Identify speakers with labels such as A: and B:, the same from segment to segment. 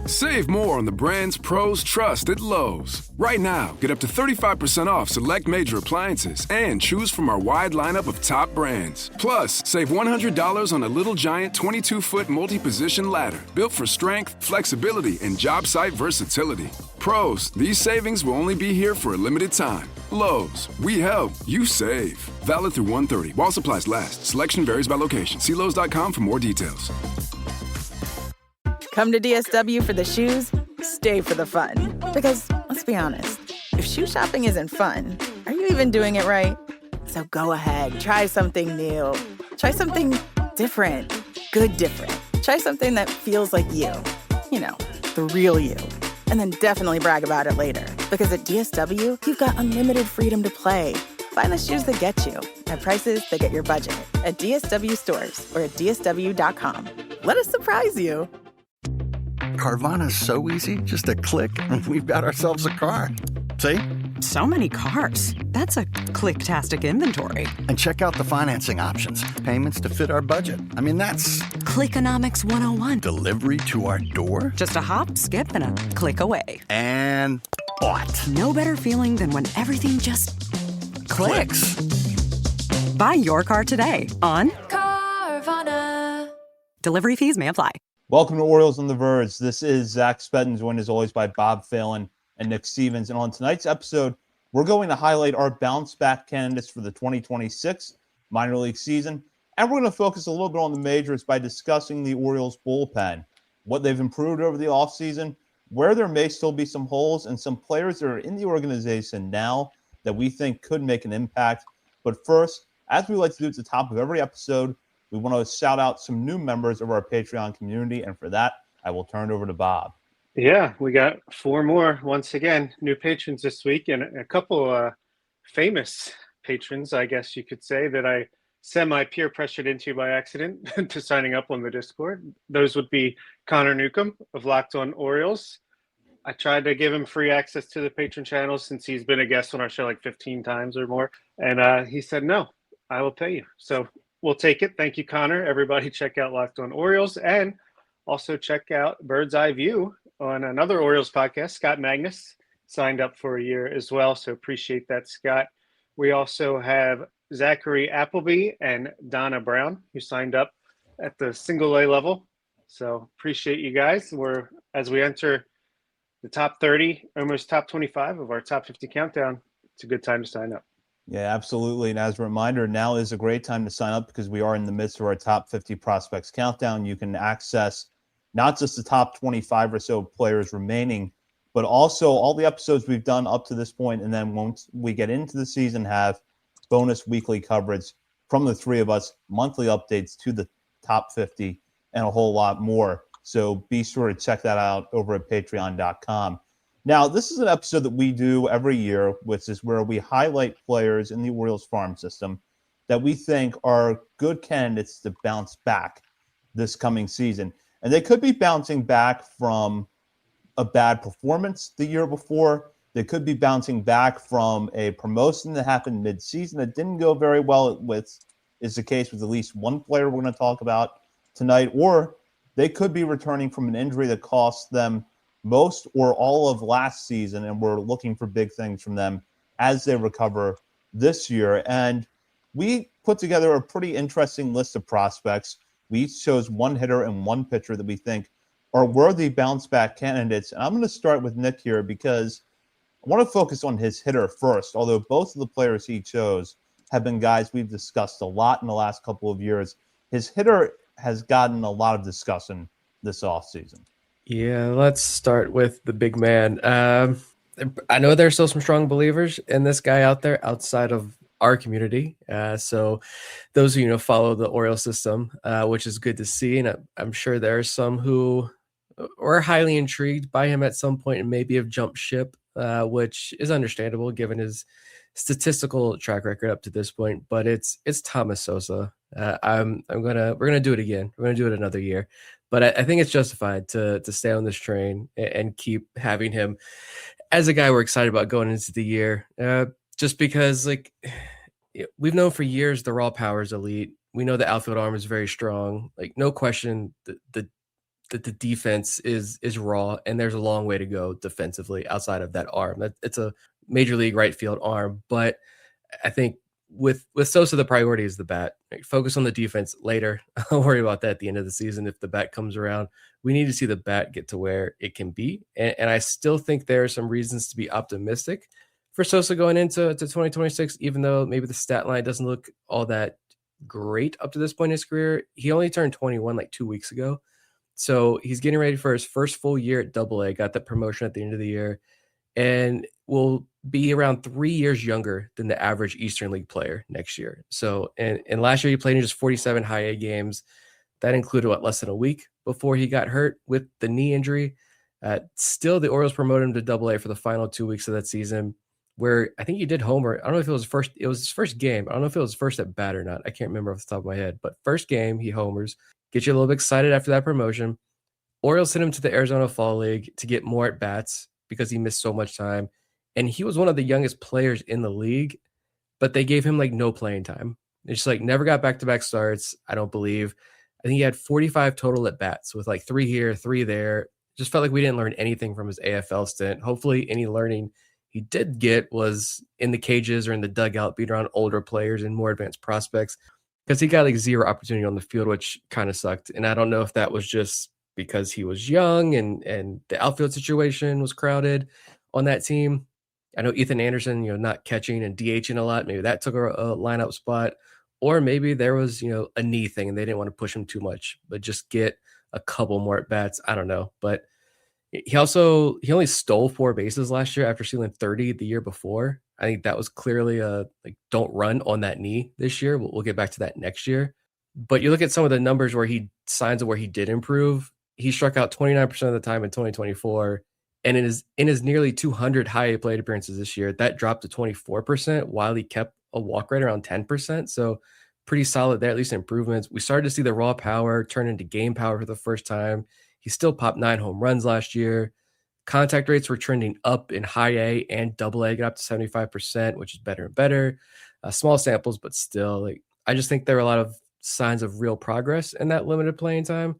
A: Save more on the brands pros trust at Lowe's. Right now, get up to 35% off select major appliances and choose from our wide lineup of top brands. Plus, save $100 on a Little Giant 22-foot multi-position ladder built for strength, flexibility, and job site versatility. Pros, these savings will only be here for a limited time. Lowe's, we help, you save. Valid through 1/30 while supplies last. Selection varies by location. See Lowes.com for more details.
B: Come to DSW for the shoes, stay for the fun. Because, let's be honest, if shoe shopping isn't fun, are you even doing it right? So go ahead, try something new. Try something different. Good different. Try something that feels like you. You know, the real you. And then definitely brag about it later. Because at DSW, you've got unlimited freedom to play. Find the shoes that get you at prices that get your budget at DSW stores or at DSW.com. Let us surprise you.
C: Carvana's so easy, just a click, and we've got ourselves a car. See?
D: So many cars. That's a click-tastic inventory.
C: And check out the financing options. Payments to fit our budget. I mean, that's...
D: Clickonomics 101.
C: Delivery to our door?
D: Just a hop, skip, and a click away.
C: And bought.
D: No better feeling than when everything just clicks. Buy your car today on Carvana. Delivery fees may apply.
E: Welcome to Orioles on the Verge. This is Zach Spedden, joined as always by Bob Phelan and Nick Stevens. And on tonight's episode, we're going to highlight our bounce-back candidates for the 2026 minor league season. And we're going to focus a little bit on the majors by discussing the Orioles bullpen, what they've improved over the offseason, where there may still be some holes, and some players that are in the organization now that we think could make an impact. But first, as we like to do at the top of every episode, we want to shout out some new members of our Patreon community, and for that, I will turn it over to Bob.
F: Yeah, we got 4 more, once again, new patrons this week, and a couple famous patrons, I guess you could say, that I semi-peer pressured into by accident to signing up on the Discord. Those would be Connor Newcomb of Locked On Orioles. I tried to give him free access to the patron channel since he's been a guest on our show like 15 times or more, and he said, no, I will pay you. So we'll take it. Thank you, Connor. Everybody check out Locked On Orioles, and also check out Bird's Eye View on another Orioles podcast. Scott Magnus signed up for a year as well, so appreciate that, Scott. We also have Zachary Appleby and Donna Brown, who signed up at the single A level. So appreciate you guys. As we enter the top 30, almost top 25 of our top 50 countdown, it's a good time to sign up.
E: Yeah, absolutely. And as a reminder, now is a great time to sign up because we are in the midst of our top 50 prospects countdown. You can access not just the top 25 or so players remaining, but also all the episodes we've done up to this point. And then once we get into the season, have bonus weekly coverage from the three of us, monthly updates to the top 50, and a whole lot more. So be sure to check that out over at patreon.com. Now, this is an episode that we do every year, which is where we highlight players in the Orioles farm system that we think are good candidates to bounce back this coming season. And they could be bouncing back from a bad performance the year before. They could be bouncing back from a promotion that happened mid-season that didn't go very well, with is the case with at least one player we're going to talk about tonight. Or they could be returning from an injury that cost them most or all of last season, and we're looking for big things from them as they recover this year. And we put together a pretty interesting list of prospects. We each chose one hitter and one pitcher that we think are worthy bounce-back candidates. And I'm going to start with Nick here because I want to focus on his hitter first, although both of the players he chose have been guys we've discussed a lot in the last couple of years. His hitter has gotten a lot of discussion this offseason.
G: Yeah, let's start with the big man. I know there's still some strong believers in this guy out there outside of our community. So those of you who follow the Orioles system, which is good to see. And I'm sure there are some who are highly intrigued by him at some point and maybe have jumped ship, which is understandable given his statistical track record up to this point. But it's Thomas Sosa. We're gonna do it again. We're gonna do it another year. But I think it's justified to stay on this train and keep having him as a guy we're excited about going into the year. Just because, like, we've known for years the raw power is elite. We know the outfield arm is very strong. Like, no question, the that the defense is raw, and there's a long way to go defensively outside of that arm. It's a major league right field arm, but I think with Sosa, the priority is the bat. Focus on the defense later. I'll worry about that at the end of the season if the bat comes around. We need to see the bat get to where it can be, and I still think there are some reasons to be optimistic for Sosa going into 2026, even though maybe the stat line doesn't look all that great up to this point in his career. He only turned 21 like 2 weeks ago. So he's getting ready for his first full year at Double-A, got that promotion at the end of the year, and will be around 3 years younger than the average Eastern League player next year. So, and last year he played in just 47 high A games. That included less than a week before he got hurt with the knee injury. Still, the Orioles promoted him to Double-A for the final 2 weeks of that season, where I think he did homer. I don't know if it was his first game. I don't know if it was first at bat or not. I can't remember off the top of my head, but first game he homers. Get you a little bit excited after that promotion. Orioles sent him to the Arizona Fall League to get more at bats because he missed so much time. And he was one of the youngest players in the league, but they gave him like no playing time. It's just like never got back-to-back starts, I don't believe. I think he had 45 total at bats with like 3 here, 3 there. Just felt like we didn't learn anything from his AFL stint. Hopefully any learning he did get was in the cages or in the dugout, being around older players and more advanced prospects, because he got like zero opportunity on the field, which kind of sucked. And I don't know if that was just because he was young and the outfield situation was crowded on that team. I know Ethan Anderson, not catching and DHing a lot. Maybe that took a lineup spot, or maybe there was, a knee thing and they didn't want to push him too much, but just get a couple more at bats. I don't know. But he only stole 4 bases last year after stealing 30 the year before. I think that was clearly don't run on that knee this year. We'll get back to that next year. But you look at some of the numbers where signs of where he did improve. He struck out 29% of the time in 2024. And in his nearly 200 high A plate appearances this year, that dropped to 24% while he kept a walk rate around 10%. So pretty solid there, at least improvements. We started to see the raw power turn into game power for the first time. He still popped 9 home runs last year. Contact rates were trending up in high A and Double-A, got up to 75%, which is better and better. Small samples, but still, I just think there are a lot of signs of real progress in that limited playing time.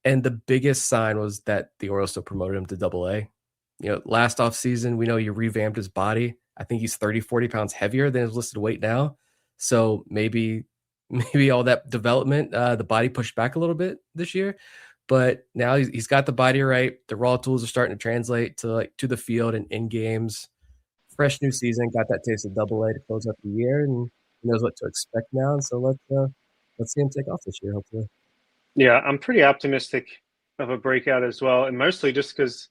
G: And the biggest sign was that the Orioles still promoted him to Double-A. Last offseason, we know he revamped his body. I think he's 30, 40 pounds heavier than his listed weight now. So maybe all that development, the body pushed back a little bit this year. But now he's got the body right. The raw tools are starting to translate to the field and in games. Fresh new season, got that taste of Double-A to close up the year, and he knows what to expect now. And so let's see him take off this year, hopefully.
F: Yeah, I'm pretty optimistic of a breakout as well, and mostly just because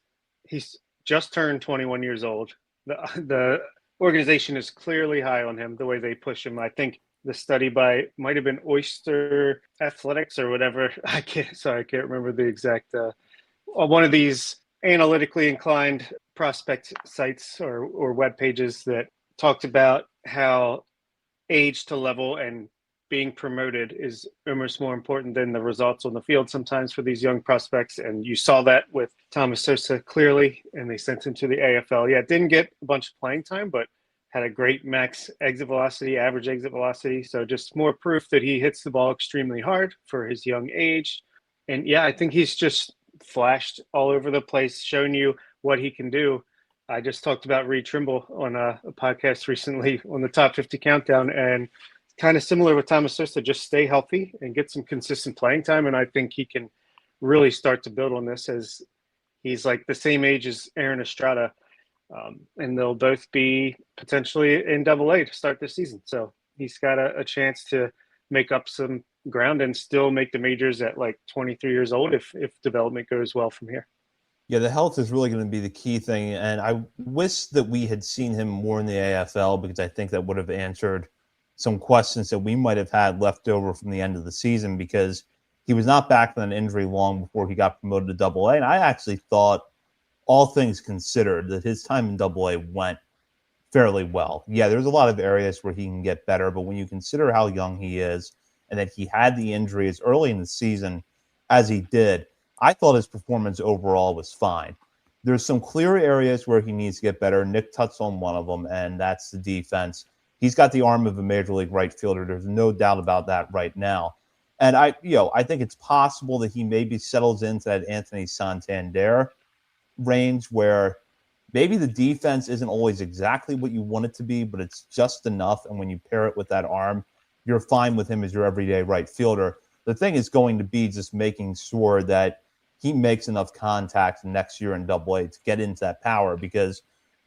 F: he's just turned 21 years old. The organization is clearly high on him, the way they push him. I think the study might have been Oyster Athletics or whatever. I can't remember the exact one of these analytically inclined prospect sites or web pages that talked about how age to level and being promoted is almost more important than the results on the field sometimes for these young prospects. And you saw that with Thomas Sosa clearly, and they sent him to the AFL. Yeah, didn't get a bunch of playing time, but had a great max exit velocity, average exit velocity. So just more proof that he hits the ball extremely hard for his young age. And yeah, I think he's just flashed all over the place, showing you what he can do. I just talked about Reed Trimble on a podcast recently on the Top 50 Countdown, and kind of similar with Thomas Sosa, just stay healthy and get some consistent playing time. And I think he can really start to build on this, as he's like the same age as Aaron Estrada. And they'll both be potentially in Double-A to start this season. So he's got a chance to make up some ground and still make the majors at like 23 years old if development goes well from here.
E: Yeah, the health is really going to be the key thing. And I wish that we had seen him more in the AFL, because I think that would have answered some questions that we might have had left over from the end of the season, because he was not back from an injury long before he got promoted to Double-A. And I actually thought, all things considered, that his time in Double-A went fairly well. Yeah, there's a lot of areas where he can get better, but when you consider how young he is and that he had the injury as early in the season as he did, I thought his performance overall was fine. There's some clear areas where he needs to get better. Nick touched on one of them, and that's the defense. He's got the arm of a major league right fielder. There's no doubt about that right now. And I think it's possible that he maybe settles into that Anthony Santander range where maybe the defense isn't always exactly what you want it to be, but it's just enough. And when you pair it with that arm, you're fine with him as your everyday right fielder. The thing is going to be just making sure that he makes enough contact next year in Double-A to get into that power, because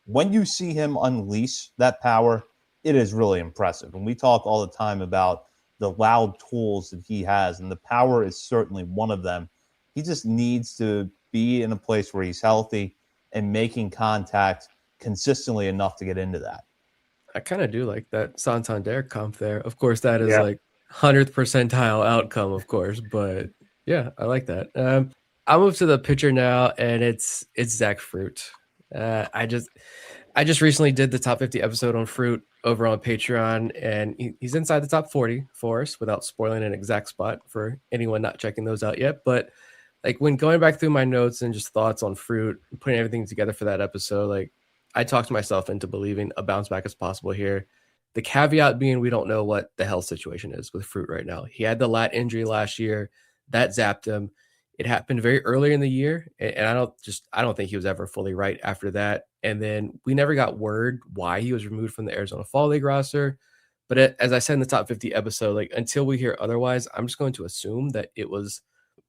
E: when you see him unleash that power, it is really impressive. And we talk all the time about the loud tools that he has, and the power is certainly one of them. He just needs to be in a place where he's healthy and making contact consistently enough to get into that. I
G: kind of do like that Santander comp there. Of course, that is like 100th percentile outcome, of course, but yeah, I like that. I'll move to the pitcher now, and it's Zach Fruit. I just recently did the top 50 episode on Fruit over on Patreon, and he's inside the top 40 for us without spoiling an exact spot for anyone not checking those out yet. But like when going back through my notes and just thoughts on Fruit, putting everything together for that episode, like I talked myself into believing a bounce back is possible here. The caveat being we don't know what the health situation is with Fruit right now. He had the lat injury last year that zapped him. It happened very early in the year, and I don't think he was ever fully right after that. And then we never got word why he was removed from the Arizona Fall League roster. But as I said in the top 50 episode, like until we hear otherwise, I'm just going to assume that it was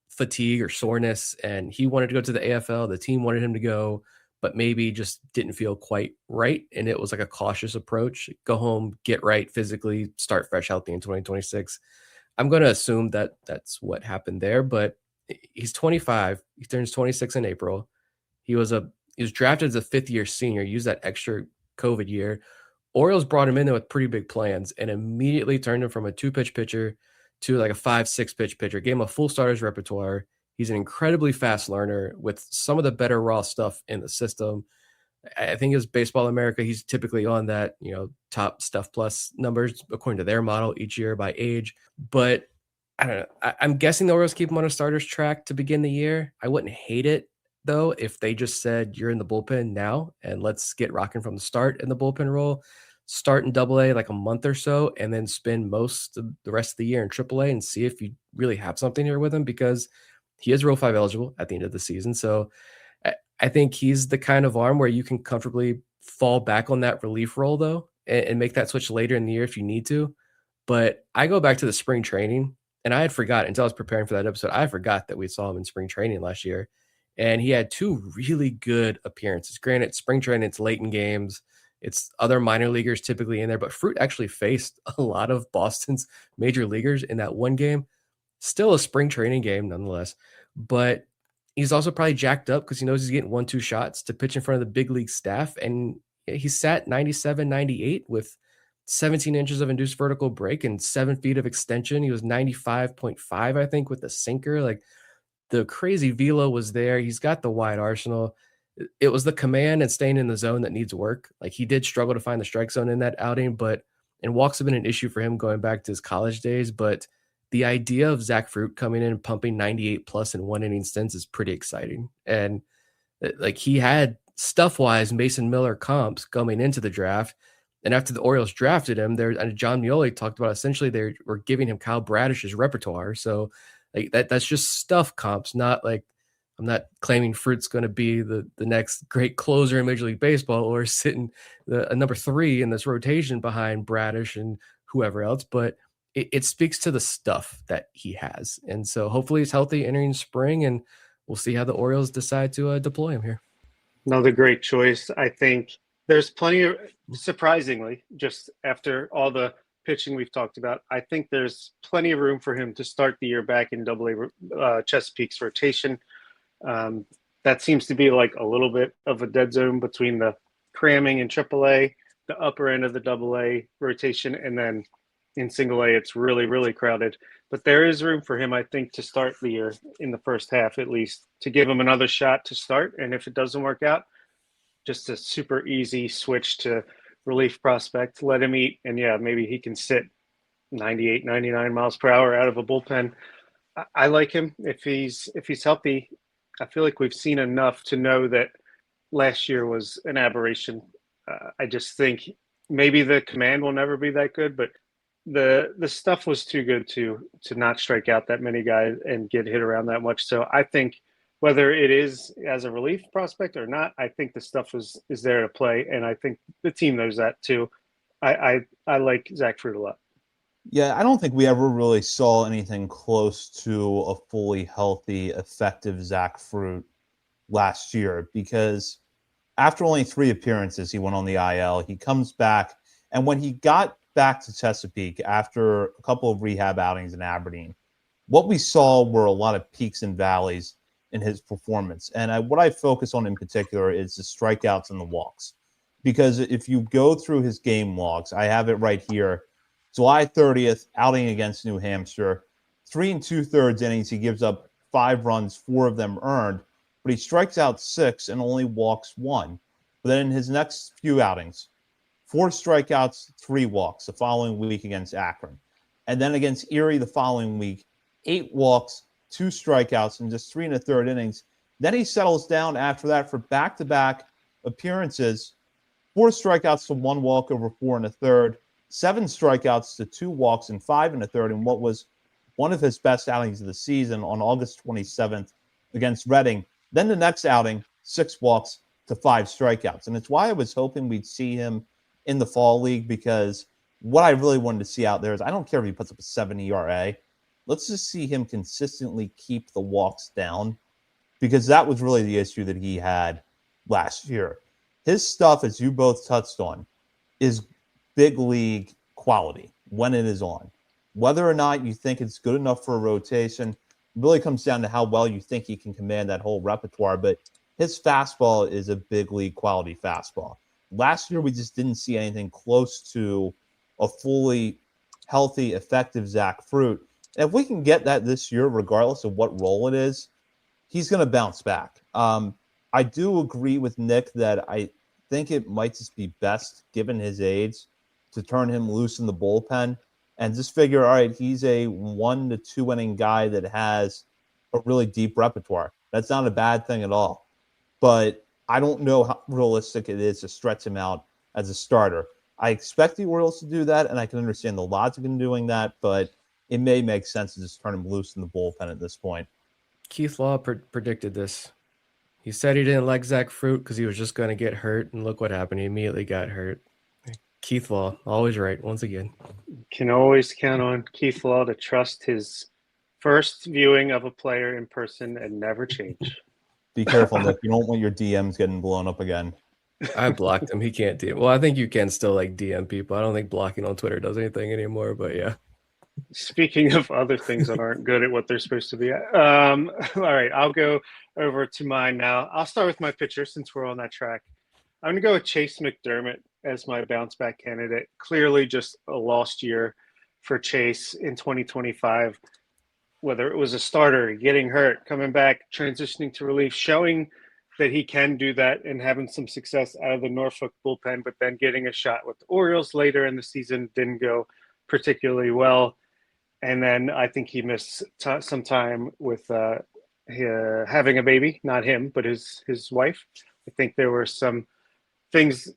G: fatigue or soreness, and he wanted to go to the AFL. The team wanted him to go, but maybe just didn't feel quite right. And it was like a cautious approach. Go home, get right physically, start fresh, healthy in 2026. I'm going to assume that that's what happened there, but he's 25. He turns 26 in April. He was drafted as a fifth-year senior, used that extra COVID year. Orioles brought him in there with pretty big plans and immediately turned him from a 2-pitch pitcher to like a 5-6 pitch pitcher, gave him a full starter's repertoire. He's an incredibly fast learner with some of the better raw stuff in the system. I think as Baseball America, he's typically on that, top stuff plus numbers according to their model each year by age. But I don't know. I'm guessing the Orioles keep him on a starter's track to begin the year. I wouldn't hate it, though, if they just said, you're in the bullpen now, and let's get rocking from the start in the bullpen role. Start in Double-A like a month or so, and then spend most of the rest of the year in Triple-A and see if you really have something here with him, because he is Rule 5 eligible at the end of the season. So I think he's the kind of arm where you can comfortably fall back on that relief role, though, and make that switch later in the year if you need to. But I go back to the spring training, and I had forgot until I was preparing for that episode. I forgot that we saw him in spring training last year, and he had 2 really good appearances. Granted, spring training, it's late in games. It's other minor leaguers typically in there, but Fruit actually faced a lot of Boston's major leaguers in that one game. Still a spring training game nonetheless, but he's also probably jacked up because he knows he's getting 1-2 shots to pitch in front of the big league staff. And he sat 97, 98 with 17 inches of induced vertical break and 7 feet of extension. He was 95.5, I think, with the sinker. Like the crazy velo was there. He's got the wide arsenal. It was the command and staying in the zone that needs work. Like he did struggle to find the strike zone in that outing, and walks have been an issue for him going back to his college days. But the idea of Zach Fruit coming in and pumping 98 plus in 1 inning stints is pretty exciting. And like he had stuff wise Mason Miller comps coming into the draft. And after the Orioles drafted him, and John Mioli talked about essentially they were giving him Kyle Bradish's repertoire. So like that's just stuff comps, not like, I'm not claiming Fruit's going to be the next great closer in Major League Baseball or sitting a number 3 in this rotation behind Bradish and whoever else, but it speaks to the stuff that he has. And so hopefully he's healthy entering spring, and we'll see how the Orioles decide to deploy him here.
F: Another great choice. I think there's plenty of, surprisingly, just after all the pitching we've talked about, I think there's plenty of room for him to start the year back in Double-A Chesapeake's rotation. That seems to be like a little bit of a dead zone between the cramming in Triple-A, the upper end of the Double-A rotation, and then in Single-A, it's really, really crowded. But there is room for him, I think, to start the year in the first half, at least, to give him another shot to start. And if it doesn't work out, just a super easy switch to relief prospect, let him eat. And yeah, maybe he can sit 98, 99 miles per hour out of a bullpen. I like him if he's healthy. I feel like we've seen enough to know that last year was an aberration. I just think maybe the command will never be that good, but the stuff was too good to not strike out that many guys and get hit around that much. So I think whether it is as a relief prospect or not, I think the stuff is there to play, and I think the team knows that too. I like Zach Fruit a lot.
E: Yeah, I don't think we ever really saw anything close to a fully healthy, effective Zach Fruit last year because after only 3 appearances, he went on the IL. He comes back, and when he got back to Chesapeake after a couple of rehab outings in Aberdeen, what we saw were a lot of peaks and valleys in his performance. And what I focus on in particular is the strikeouts and the walks. Because if you go through his game logs, I have it right here. July 30th, outing against New Hampshire, 3 2/3 innings. He gives up 5 runs, 4 of them earned, but he strikes out 6 and only walks 1. But then in his next few outings, 4 strikeouts, 3 walks the following week against Akron. And then against Erie the following week, 8 walks, 2 strikeouts, and just 3 1/3 innings. Then he settles down after that for back-to-back appearances, 4 strikeouts to 1 walk over 4 1/3, 7 strikeouts to 2 walks and 5 1/3 in what was one of his best outings of the season on August 27th against Reading. Then the next outing, 6 walks to 5 strikeouts. And it's why I was hoping we'd see him in the fall league, because what I really wanted to see out there is I don't care if he puts up a 7 ERA. Let's just see him consistently keep the walks down, because that was really the issue that he had last year. His stuff, as you both touched on, is big league quality when it is on. Whether or not you think it's good enough for a rotation really comes down to how well you think he can command that whole repertoire. But his fastball is a big league quality fastball. Last year, we just didn't see anything close to a fully healthy, effective Zach Fruit. And if we can get that this year, regardless of what role it is, he's going to bounce back. I do agree with Nick that I think it might just be best, given his age, to turn him loose in the bullpen and just figure, all right, he's a 1 to 2 inning guy that has a really deep repertoire. That's not a bad thing at all. But I don't know how realistic it is to stretch him out as a starter. I expect the Orioles to do that, and I can understand the logic in doing that, but it may make sense to just turn him loose in the bullpen at this point.
G: Keith Law predicted this. He said he didn't like Zach Fruit because he was just going to get hurt, and look what happened. He immediately got hurt. Keith Law, always right, once again.
F: Can always count on Keith Law to trust his first viewing of a player in person and never change.
E: Be careful, Nick. You don't want your DMs getting blown up again.
G: I blocked him. He can't DM. Well, I think you can still DM people. I don't think blocking on Twitter does anything anymore, but yeah.
F: Speaking of other things that aren't good at what they're supposed to be at. All right, I'll go over to mine now. I'll start with my pitcher since we're on that track. I'm going to go with Chase McDermott as my bounce back candidate. Clearly just a lost year for Chase in 2025, whether it was a starter, getting hurt, coming back, transitioning to relief, showing that he can do that and having some success out of the Norfolk bullpen, but then getting a shot with the Orioles later in the season didn't go particularly well. And then I think he missed some time with having a baby, not him, but his wife. I think there were some things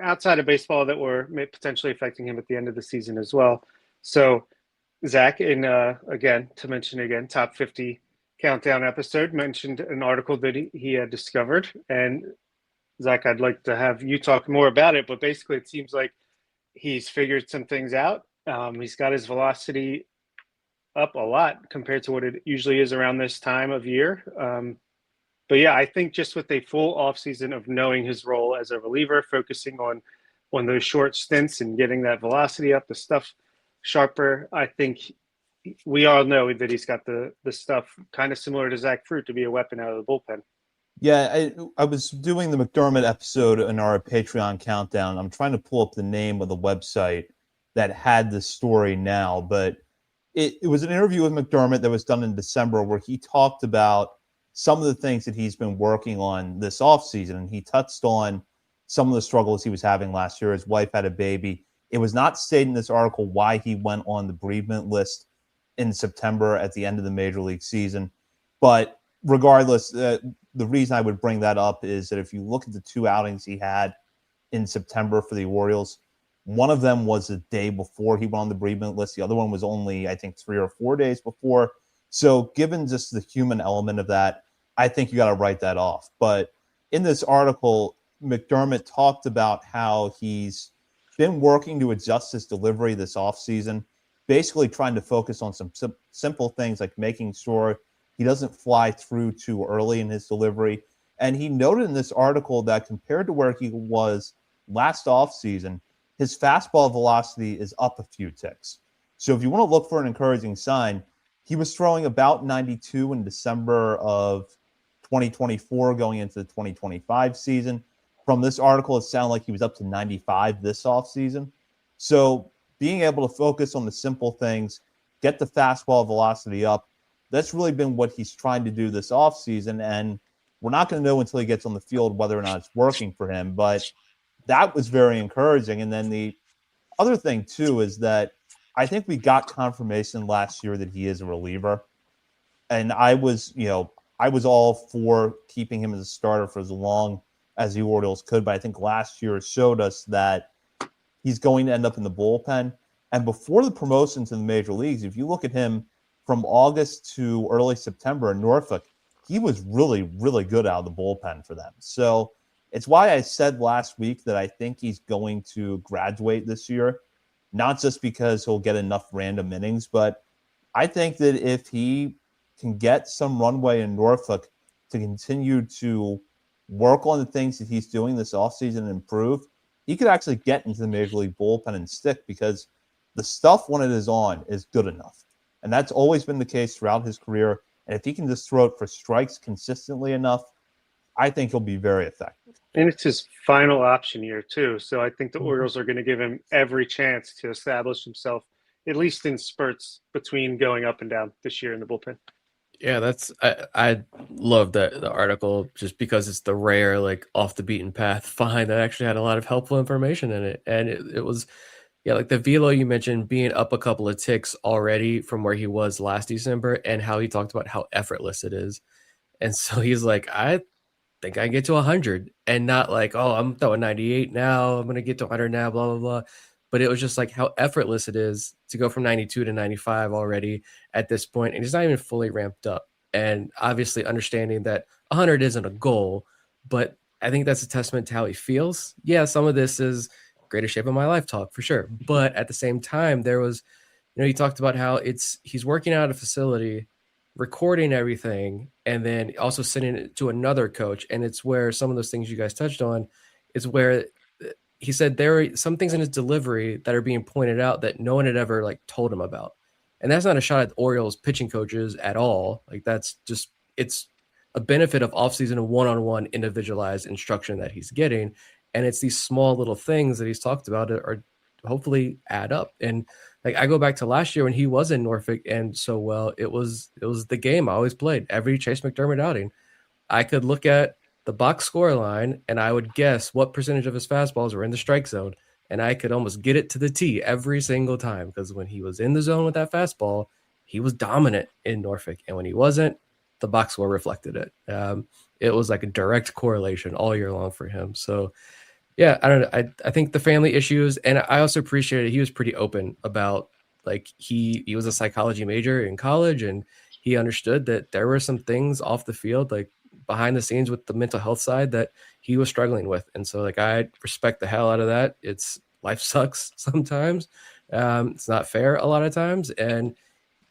F: outside of baseball that were potentially affecting him at the end of the season as well. So Zach, again, to mention again, top 50 countdown episode, mentioned an article that he had discovered. And Zach, I'd like to have you talk more about it, but basically it seems like he's figured some things out. He's got his velocity up a lot compared to what it usually is around this time of year. But yeah, I think just with a full offseason of knowing his role as a reliever, focusing on those short stints and getting that velocity up, the stuff sharper, I think we all know that he's got the stuff kind of similar to Zach Fruit to be a weapon out of the bullpen.
E: Yeah, I was doing the McDermott episode in our Patreon countdown. I'm trying to pull up the name of the website that had this story now, but it was an interview with McDermott that was done in December where he talked about some of the things that he's been working on this offseason, and he touched on some of the struggles he was having last year. His wife had a baby. It was not stated in this article why he went on the bereavement list in September at the end of the Major League season, but regardless, the reason I would bring that up is that if you look at the 2 outings he had in September for the Orioles, One of them was a day before he went on the bereavement list. The other one was only, I think, 3 or 4 days before. So given just the human element of that, I think you got to write that off. But in this article, McDermott talked about how he's been working to adjust his delivery this offseason, basically trying to focus on some simple things like making sure he doesn't fly through too early in his delivery. And he noted in this article that compared to where he was last offseason, his fastball velocity is up a few ticks. So if you want to look for an encouraging sign, he was throwing about 92 in December of 2024 going into the 2025 season. From this article, it sounded like he was up to 95 this offseason. So being able to focus on the simple things, get the fastball velocity up, that's really been what he's trying to do this offseason. And we're not going to know until he gets on the field whether or not it's working for him. But that was very encouraging. And then the other thing, too, is that I think we got confirmation last year that he is a reliever. And I was all for keeping him as a starter for as long as the Orioles could. But I think last year showed us that he's going to end up in the bullpen. And before the promotion to the major leagues, if you look at him from August to early September in Norfolk, he was really, really good out of the bullpen for them. So it's why I said last week that I think he's going to graduate this year, not just because he'll get enough random innings, but I think that if he can get some runway in Norfolk to continue to work on the things that he's doing this offseason and improve, he could actually get into the major league bullpen and stick, because the stuff when it is on is good enough. And that's always been the case throughout his career. And if he can just throw it for strikes consistently enough, I think he'll be very effective.
F: And it's his final option year, too. So I think the Orioles are going to give him every chance to establish himself, at least in spurts between going up and down this year in the bullpen.
G: Yeah, I love the article just because it's the rare, like, off the beaten path find that actually had a lot of helpful information in it. And it was, yeah, like the velo you mentioned being up a couple of ticks already from where he was last December, and how he talked about how effortless it is. And so he's like, I think I can get to 100, and not like, oh, I'm throwing 98 now, I'm going to get to 100 now, blah, blah, blah. But it was just like how effortless it is to go from 92 to 95 already at this point, and he's not even fully ramped up. And obviously understanding that 100 isn't a goal, but I think that's a testament to how he feels. Yeah, some of this is greatest shape of my life talk for sure. But at the same time, there was, he talked about how he's working out of a facility, recording everything, and then also sending it to another coach. And it's where some of those things you guys touched on is where he said there are some things in his delivery that are being pointed out that no one had ever like told him about. And that's not a shot at the Orioles pitching coaches at all. Like, that's just, it's a benefit of offseason and one-on-one individualized instruction that he's getting. And it's these small little things that he's talked about are hopefully add up. And like, I go back to last year when he was in Norfolk and so well, it was the game I always played every Chase McDermott outing. I could look at the box score line and I would guess what percentage of his fastballs were in the strike zone. And I could almost get it to the T every single time, because when he was in the zone with that fastball, he was dominant in Norfolk. And when he wasn't, the box score reflected it. It was like a direct correlation all year long for him. So yeah, I don't know. I think the family issues, and I also appreciated he was pretty open about, like, he was a psychology major in college, and he understood that there were some things off the field, like behind the scenes with the mental health side, that he was struggling with. And so like, I respect the hell out of that. Life sucks sometimes. It's not fair a lot of times. And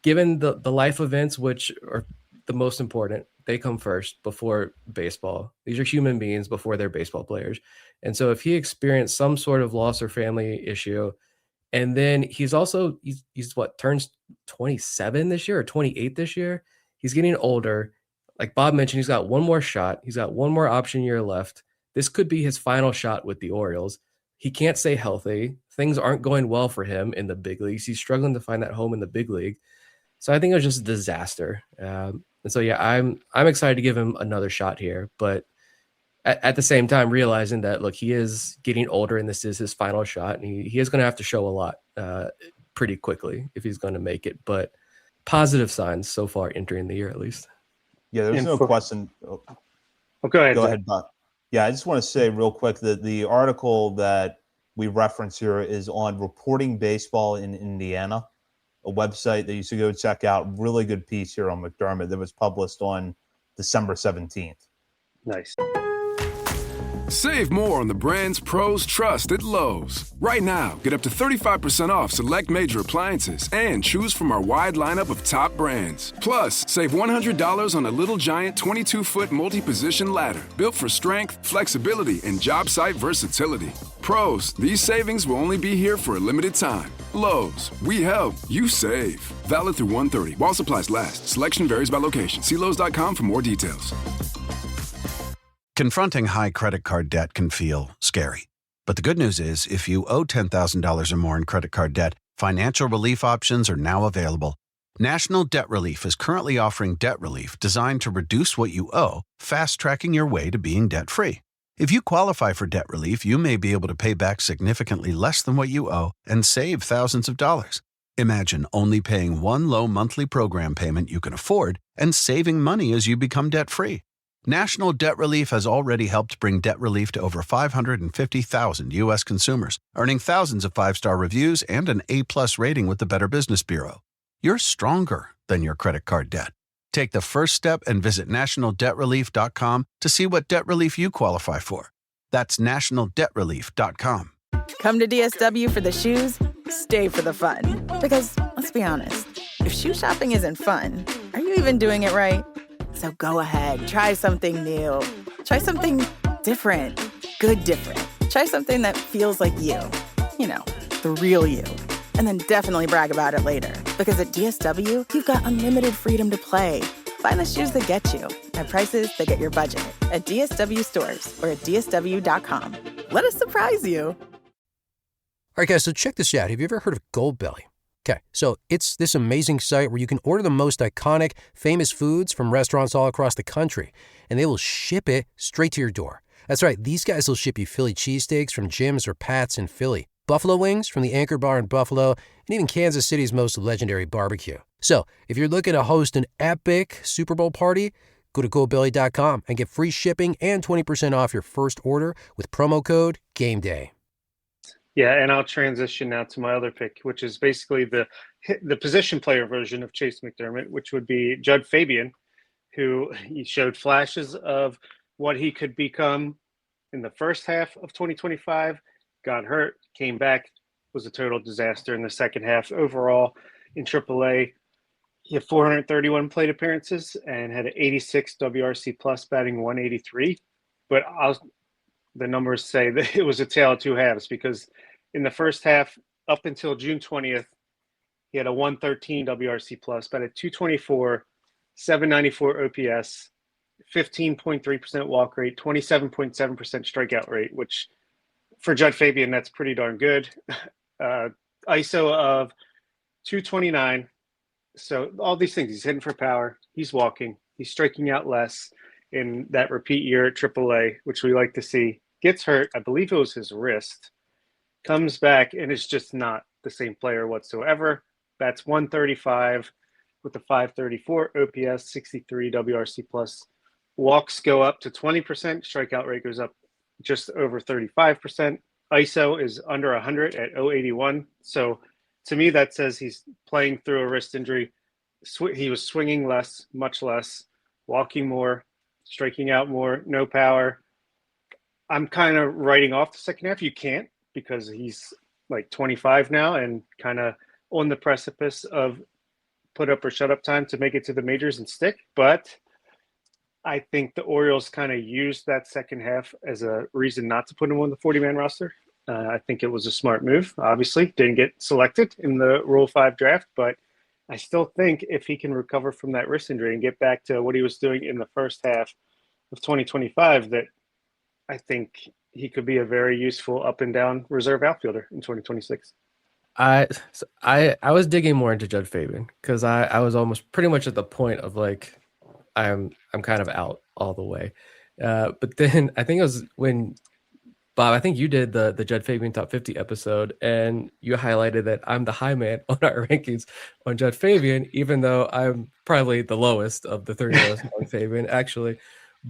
G: given the life events, which are the most important, they come first before baseball. These are human beings before they're baseball players. And so if he experienced some sort of loss or family issue, and then he's what, turns 27 this year or 28 this year, he's getting older. Like Bob mentioned, he's got one more shot. He's got one more option year left. This could be his final shot with the Orioles. He can't stay healthy. Things aren't going well for him in the big leagues. He's struggling to find that home in the big league. So I think it was just a disaster. And so, yeah, I'm excited to give him another shot here. But at the same time, realizing that, look, he is getting older and this is his final shot. And he is going to have to show a lot pretty quickly if he's going to make it. But positive signs so far entering the year, at least.
E: Yeah, there's no question.
F: Oh, go ahead.
E: Go ahead, Bob. Yeah, I just want to say real quick that the article that we reference here is on Reporting Baseball in Indiana, a website that you should go check out. Really good piece here on McDermott that was published on December 17th.
F: Nice.
A: Save more on the brands pros trust at Lowe's. Right now, get up to 35% off select major appliances and choose from our wide lineup of top brands. Plus, save $100 on a Little Giant 22-foot multi-position ladder built for strength, flexibility, and job site versatility. Pros, these savings will only be here for a limited time. Lowe's, we help, you save. Valid through 1/30 while supplies last. Selection varies by location. See Lowe's.com for more details.
H: Confronting high credit card debt can feel scary. But the good news is, if you owe $10,000 or more in credit card debt, financial relief options are now available. National Debt Relief is currently offering debt relief designed to reduce what you owe, fast-tracking your way to being debt-free. If you qualify for debt relief, you may be able to pay back significantly less than what you owe and save thousands of dollars. Imagine only paying one low monthly program payment you can afford and saving money as you become debt-free. National Debt Relief has already helped bring debt relief to over 550,000 U.S. consumers, earning thousands of five-star reviews and an A-plus rating with the Better Business Bureau. You're stronger than your credit card debt. Take the first step and visit nationaldebtrelief.com to see what debt relief you qualify for. That's nationaldebtrelief.com.
B: Come to DSW for the shoes, stay for the fun. Because, let's be honest, if shoe shopping isn't fun, are you even doing it right? So go ahead, try something new. Try something different. Good different. Try something that feels like you. You know, the real you. And then definitely brag about it later. Because at DSW, you've got unlimited freedom to play. Find the shoes that get you at prices that get your budget at DSW stores or at DSW.com. Let us surprise you.
I: All right, guys, so check this out. Have you ever heard of Goldbelly? Okay, so it's this amazing site where you can order the most iconic, famous foods from restaurants all across the country, and they will ship it straight to your door. That's right, these guys will ship you Philly cheesesteaks from Jim's or Pat's in Philly, buffalo wings from the Anchor Bar in Buffalo, and even Kansas City's most legendary barbecue. So, if you're looking to host an epic Super Bowl party, go to GoBelly.com and get free shipping and 20% off your first order with promo code GAMEDAY.
F: Yeah, and I'll transition now to my other pick, which is basically the position player version of Chase McDermott, which would be Judd Fabian, who he showed flashes of what he could become in the first half of 2025, got hurt, came back, was a total disaster in the second half. Overall, in AAA, he had 431 plate appearances and had an 86 WRC plus, batting 183. But the numbers say that it was a tale of two halves, because in the first half, up until June 20th, he had a 113 WRC plus, batted 224, 794 OPS, 15.3% walk rate, 27.7% strikeout rate, which for Judd Fabian, that's pretty darn good. ISO of 229. So all these things, he's hitting for power, he's walking, he's striking out less in that repeat year at AAA, which we like to see. Gets hurt, I believe it was his wrist, comes back, and is just not the same player whatsoever. Bats 135 with a 534 OPS, 63 WRC plus. Walks go up to 20%, strikeout rate goes up just over 35%. ISO is under 100 at 081. So to me, that says he's playing through a wrist injury. He was swinging less, much less, walking more, striking out more, no power. I'm kind of writing off the second half. You can't, because he's like 25 now and kind of on the precipice of put up or shut up time to make it to the majors and stick. But I think the Orioles kind of used that second half as a reason not to put him on the 40-man roster. I think it was a smart move. Obviously, didn't get selected in the Rule 5 draft, but I still think if he can recover from that wrist injury and get back to what he was doing in the first half of 2025, that I think he could be a very useful up and down reserve outfielder in 2026.
G: I was digging more into Judd Fabian because I was almost pretty much at the point of like I'm kind of out all the way. But then I think it was when Bob, I think you did the Judd Fabian Top 50 episode, and you highlighted that I'm the high man on our rankings on Judd Fabian, even though I'm probably the lowest of the 30 lowest on Fabian, actually.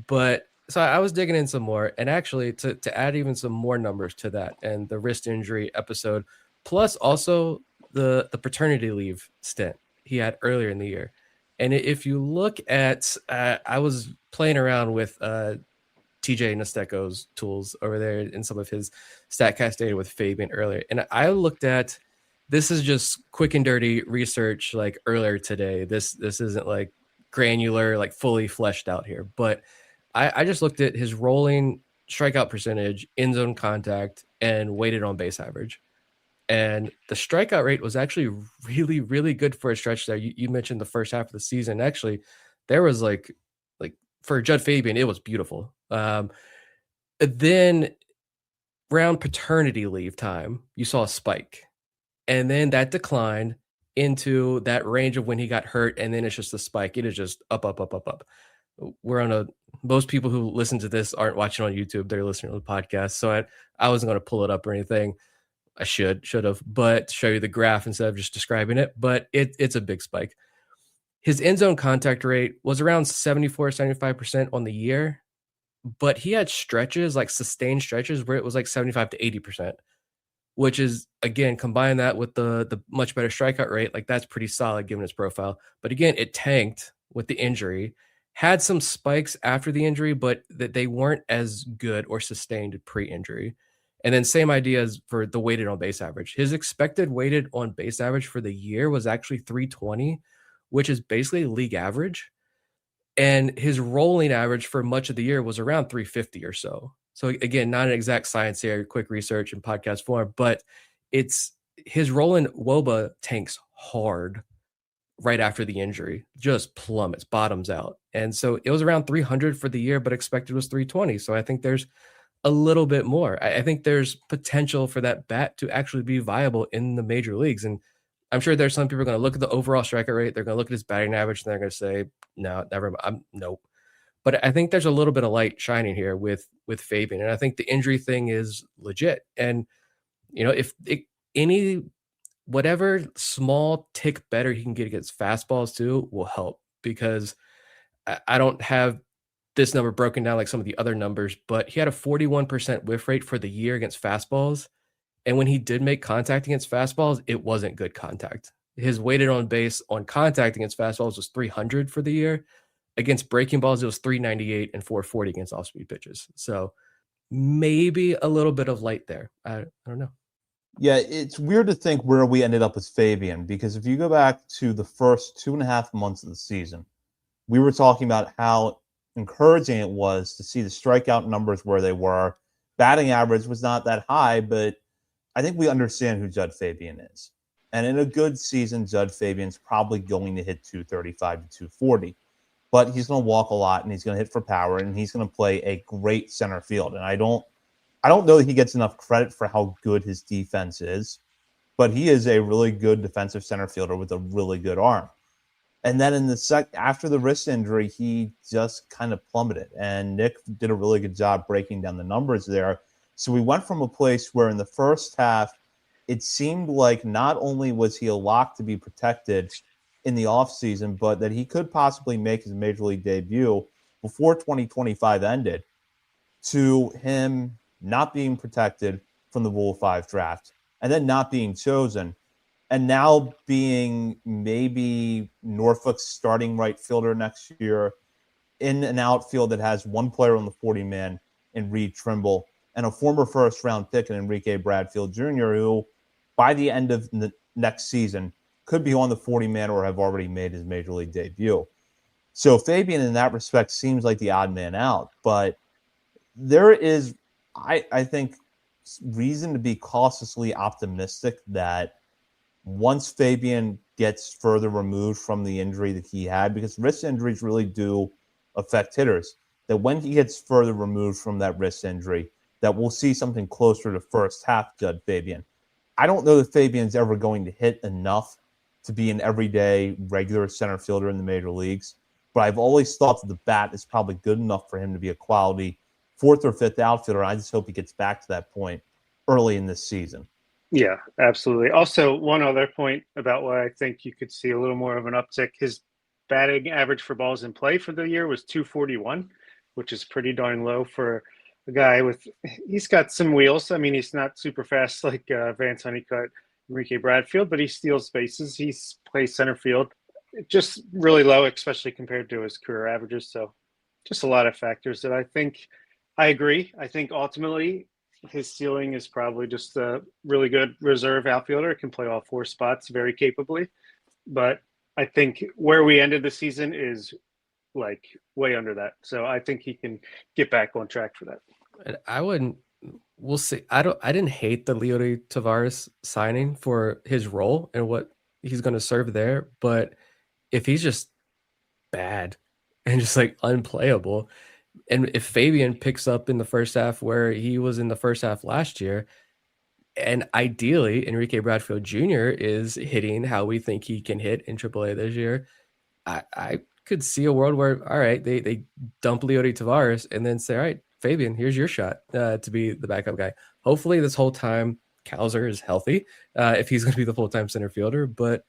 G: But So I was digging in some more, and actually to add even some more numbers to that, and the wrist injury episode, plus also the paternity leave stint he had earlier in the year. And if you look at, I was playing around with TJ Nesteco's tools over there in some of his StatCast data with Fabian earlier, and I looked at, this is just quick and dirty research like earlier today. This isn't like granular, like fully fleshed out here, but I just looked at his rolling strikeout percentage, end zone contact, and weighted on base average. And the strikeout rate was actually really, really good for a stretch there. You mentioned the first half of the season. Actually, there was like for Judd Fabian, it was beautiful. Then around paternity leave time, you saw a spike. And then that declined into that range of when he got hurt. And then it's just a spike. It is just up, up, up, up, up. We're on most people who listen to this aren't watching on YouTube. They're listening to the podcast. So I wasn't going to pull it up or anything. I should have, but show you the graph instead of just describing it. But it's a big spike. His end zone contact rate was around 74, 75% on the year, but he had stretches, like sustained stretches, where it was like 75 to 80%, which is, again, combine that with the much better strikeout rate, like that's pretty solid given his profile. But again, it tanked with the injury, had some spikes after the injury, but that they weren't as good or sustained pre-injury. And then same ideas for the weighted on base average. His expected weighted on base average for the year was actually 320, which is basically league average. And his rolling average for much of the year was around 350 or so. So again, not an exact science here, quick research in podcast form, but it's his rolling WOBA tanks hard right after the injury, just plummets, bottoms out. And so it was around 300 for the year, but expected was 320. So I think there's a little bit more. I think there's potential for that bat to actually be viable in the major leagues. And I'm sure there's some people going to look at the overall strikeout rate. They're going to look at his batting average and they're going to say, no, never mind. Nope. But I think there's a little bit of light shining here with Fabian. And I think the injury thing is legit. And, if any, whatever small tick better he can get against fastballs too will help, because I don't have this number broken down like some of the other numbers, but he had a 41% whiff rate for the year against fastballs. And when he did make contact against fastballs, it wasn't good contact. His weighted on base on contact against fastballs was 300 for the year. Against breaking balls, it was 398 and 440 against off-speed pitches. So maybe a little bit of light there. I don't know.
E: Yeah, it's weird to think where we ended up with Fabian, because if you go back to the first 2.5 months of the season, we were talking about how encouraging it was to see the strikeout numbers where they were. Batting average was not that high, but I think we understand who Judd Fabian is. And in a good season, Judd Fabian's probably going to hit 235 to 240. But he's going to walk a lot, and he's going to hit for power, and he's going to play a great center field. And I don't know that he gets enough credit for how good his defense is, but he is a really good defensive center fielder with a really good arm. And then in the after the wrist injury, he just kind of plummeted. And Nick did a really good job breaking down the numbers there. So we went from a place where in the first half, it seemed like not only was he a lock to be protected in the offseason, but that he could possibly make his major league debut before 2025 ended, to him not being protected from the Rule 5 draft, and then not being chosen, and now being maybe Norfolk's starting right fielder next year in an outfield that has one player on the 40-man in Reed Trimble, and a former first-round pick in Enrique Bradfield Jr., who by the end of the next season could be on the 40-man or have already made his major league debut. So Fabian, in that respect, seems like the odd man out. But there is, I think, reason to be cautiously optimistic that once Fabian gets further removed from the injury that he had, because wrist injuries really do affect hitters, that when he gets further removed from that wrist injury, that we'll see something closer to first half Judd Fabian. I don't know that Fabian's ever going to hit enough to be an everyday regular center fielder in the major leagues, but I've always thought that the bat is probably good enough for him to be a quality fourth or fifth outfielder. I just hope he gets back to that point early in this season.
F: Yeah, absolutely. Also, one other point about why I think you could see a little more of an uptick. His batting average for balls in play for the year was 241, which is pretty darn low for a guy he's got some wheels. I mean, he's not super fast like Vance Honeycutt, Enrique Bradfield, but he steals bases. He plays center field. Just really low, especially compared to his career averages. So just a lot of factors that I agree. I think ultimately his ceiling is probably just a really good reserve outfielder. Can play all 4 spots very capably. But I think where we ended the season is like way under that. So I think he can get back on track for that.
G: We'll see. I didn't hate the Leody Tavares signing for his role and what he's going to serve there. But if he's just bad and just like unplayable, and if Fabian picks up in the first half where he was in the first half last year, and ideally Enrique Bradfield Jr. is hitting how we think he can hit in AAA this year, I could see a world where, all right, they dump Leody Tavares and then say, all right, Fabian, here's your shot to be the backup guy. Hopefully this whole time Kowser is healthy if he's going to be the full-time center fielder, but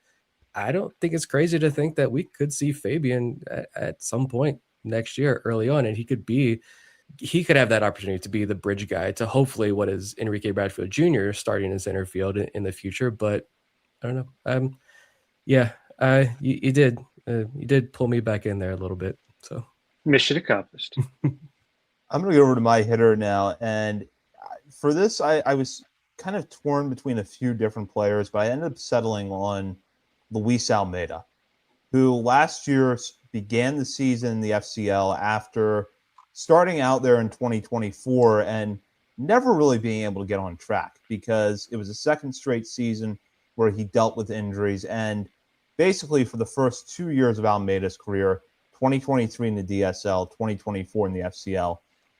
G: I don't think it's crazy to think that we could see Fabian at some point next year early on, and he could have that opportunity to be the bridge guy to hopefully what is Enrique Bradfield Jr. starting in center field in the future. But I don't know. You did pull me back in there a little bit. So
F: mission accomplished.
E: I'm going to go over to my hitter now. And for this, I was kind of torn between a few different players, but I ended up settling on Luis Almeida, who last year began the season in the FCL after starting out there in 2024 and never really being able to get on track because it was a second straight season where he dealt with injuries. And basically for the first 2 years of Almeida's career, 2023 in the DSL, 2024 in the FCL,